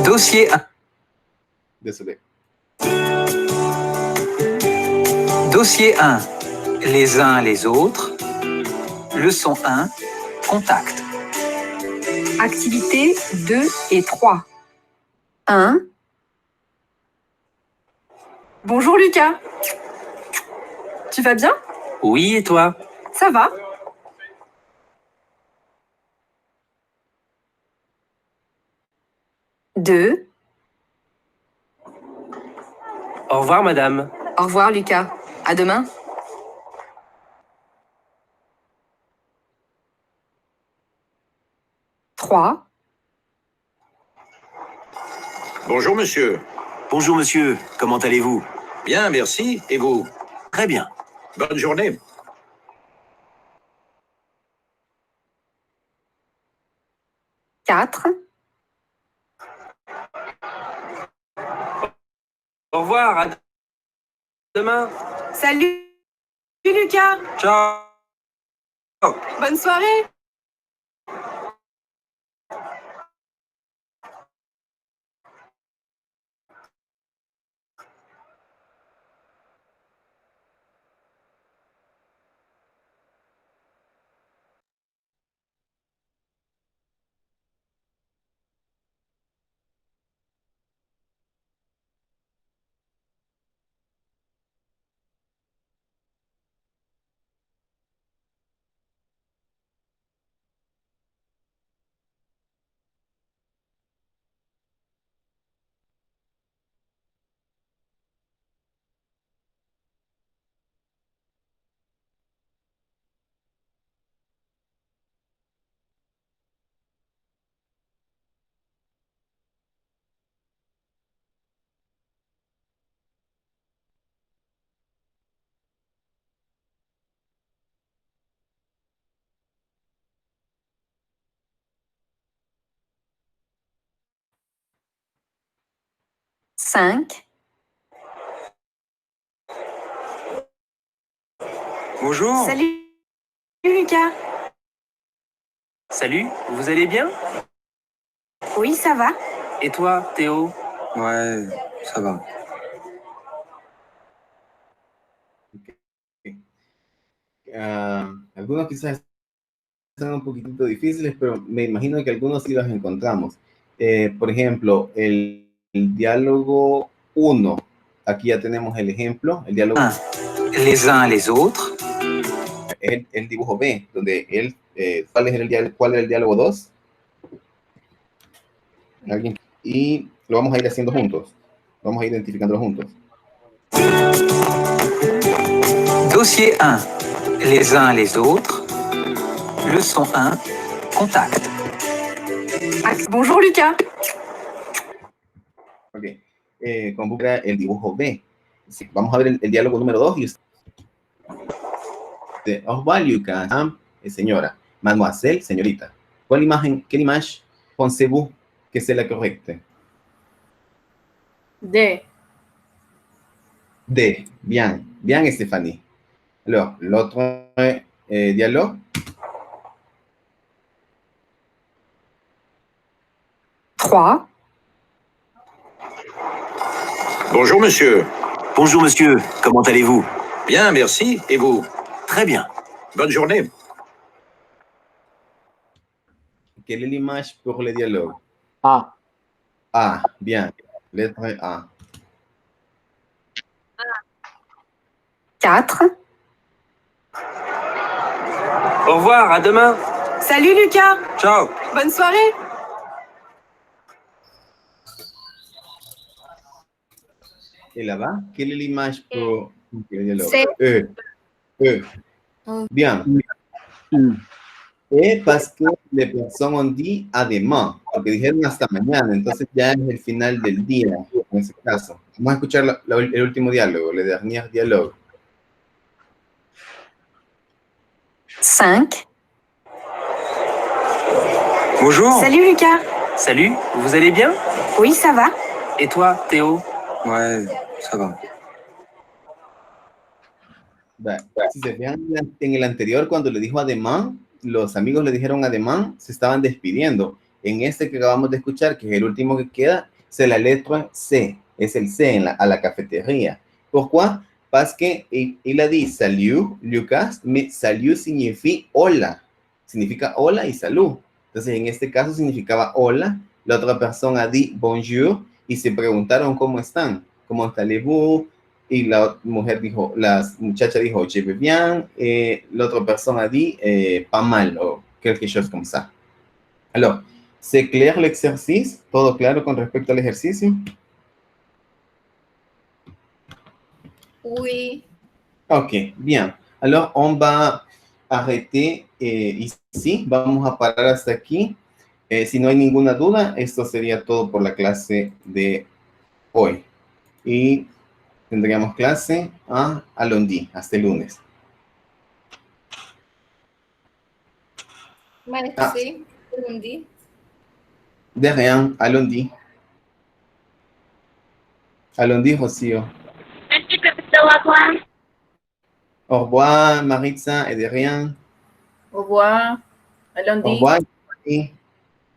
Dossier 1. Désolé. Dossier 1. Les uns les autres. Leçon 1. Contact. Activités 2 et 3. 1. Bonjour Lucas. Tu vas bien? Oui, et toi? Ça va? Deux. Au revoir, madame. Au revoir Lucas. À demain. Trois. Bonjour, monsieur. Bonjour, monsieur. Comment allez-vous? Bien, merci. Et vous? Très bien. Bonne journée. Quatre. Au revoir, à demain. Salut Lucas. Ciao. Bonne soirée. 5. Bonjour. Salut Lucas. Salut, vous allez bien? Oui, ça va. Et toi, Théo? Ouais, ça va. Algunos quizás son un poquitito difíciles, pero me imagino que algunos sí los encontramos. Por ejemplo, el diálogo 1. Aquí ya tenemos el ejemplo. El diálogo Les uns les autres. El dibujo B, donde él, ¿cuál era el diálogo 2? ¿Alguien? Y lo vamos a ir haciendo juntos. Vamos a ir identificándolo juntos. Dossier 1. Les uns les autres. Leçon 1. Contact. Bonjour Lucas. Ok. Convoca el dibujo B. Sí, vamos a ver el diálogo número 2. Y au revoir, Lucas. Señora. Mademoiselle, señorita. Quelle image pensez-vous que c'est la correcte? D. D. Bien. Bien, Stéphanie. Alors, l'autre dialogue. 3. Bonjour, monsieur. Bonjour, monsieur. Comment allez-vous? Bien, merci. Et vous? Très bien. Bonne journée. Quelle est l'image pour le dialogue? A. A. Bien. Lettre A. 4. Au revoir, à demain. Salut Lucas. Ciao. Bonne soirée. Et là-bas, quelle est l'image pour le dialogue? C. E. E. Oh. Bien. Et parce que les personnes ont dit además, porque dijeron hasta mañana, entonces ya es el final del día, en ese caso. Vamos a escuchar el último diálogo, le dernier dialogue. 5. Bonjour. Salut Lucas. Salut, vous allez bien? Oui, ça va. Et toi, Théo? Ouais, ça va. Si se fijan en el anterior, cuando le dijo ademán, los amigos le dijeron ademán, se estaban despidiendo. En este que acabamos de escuchar, que es el último que queda, c'est la letra C, es el C a la cafetería. Pourquoi? Parce que il a dit salut, Lucas, mais salut significa hola, significa hola y salud. Entonces, en este caso significaba hola, la otra persona a dit bonjour, y se preguntaron cómo están, cómo allez-vous, y la mujer dijo, la muchacha dijo, je vais bien, la otra persona dit, pas mal, o quelque chose comme ça. Alors, c'est clair l'exercice? ¿Todo claro con respecto al ejercicio? Oui. Ok, bien. Alors, on va arrêter ici. Vamos a parar hasta aquí. Si no hay ninguna duda, esto sería todo por la clase de hoy. Y tendríamos clase a lundi, hasta el lunes. Merci. Lundi. De rien, à lundi. À lundi, Rocío. Merci, professeur. Au revoir. Au revoir, Maritza, et de rien. Au revoir. À lundi. Au revoir.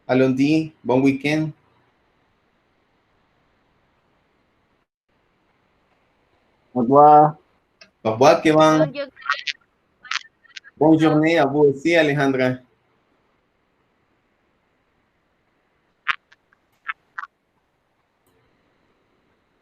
À lundi. Bon week-end. Au revoir. Au revoir, Kevin. Bonne journée à vous aussi, Alejandra.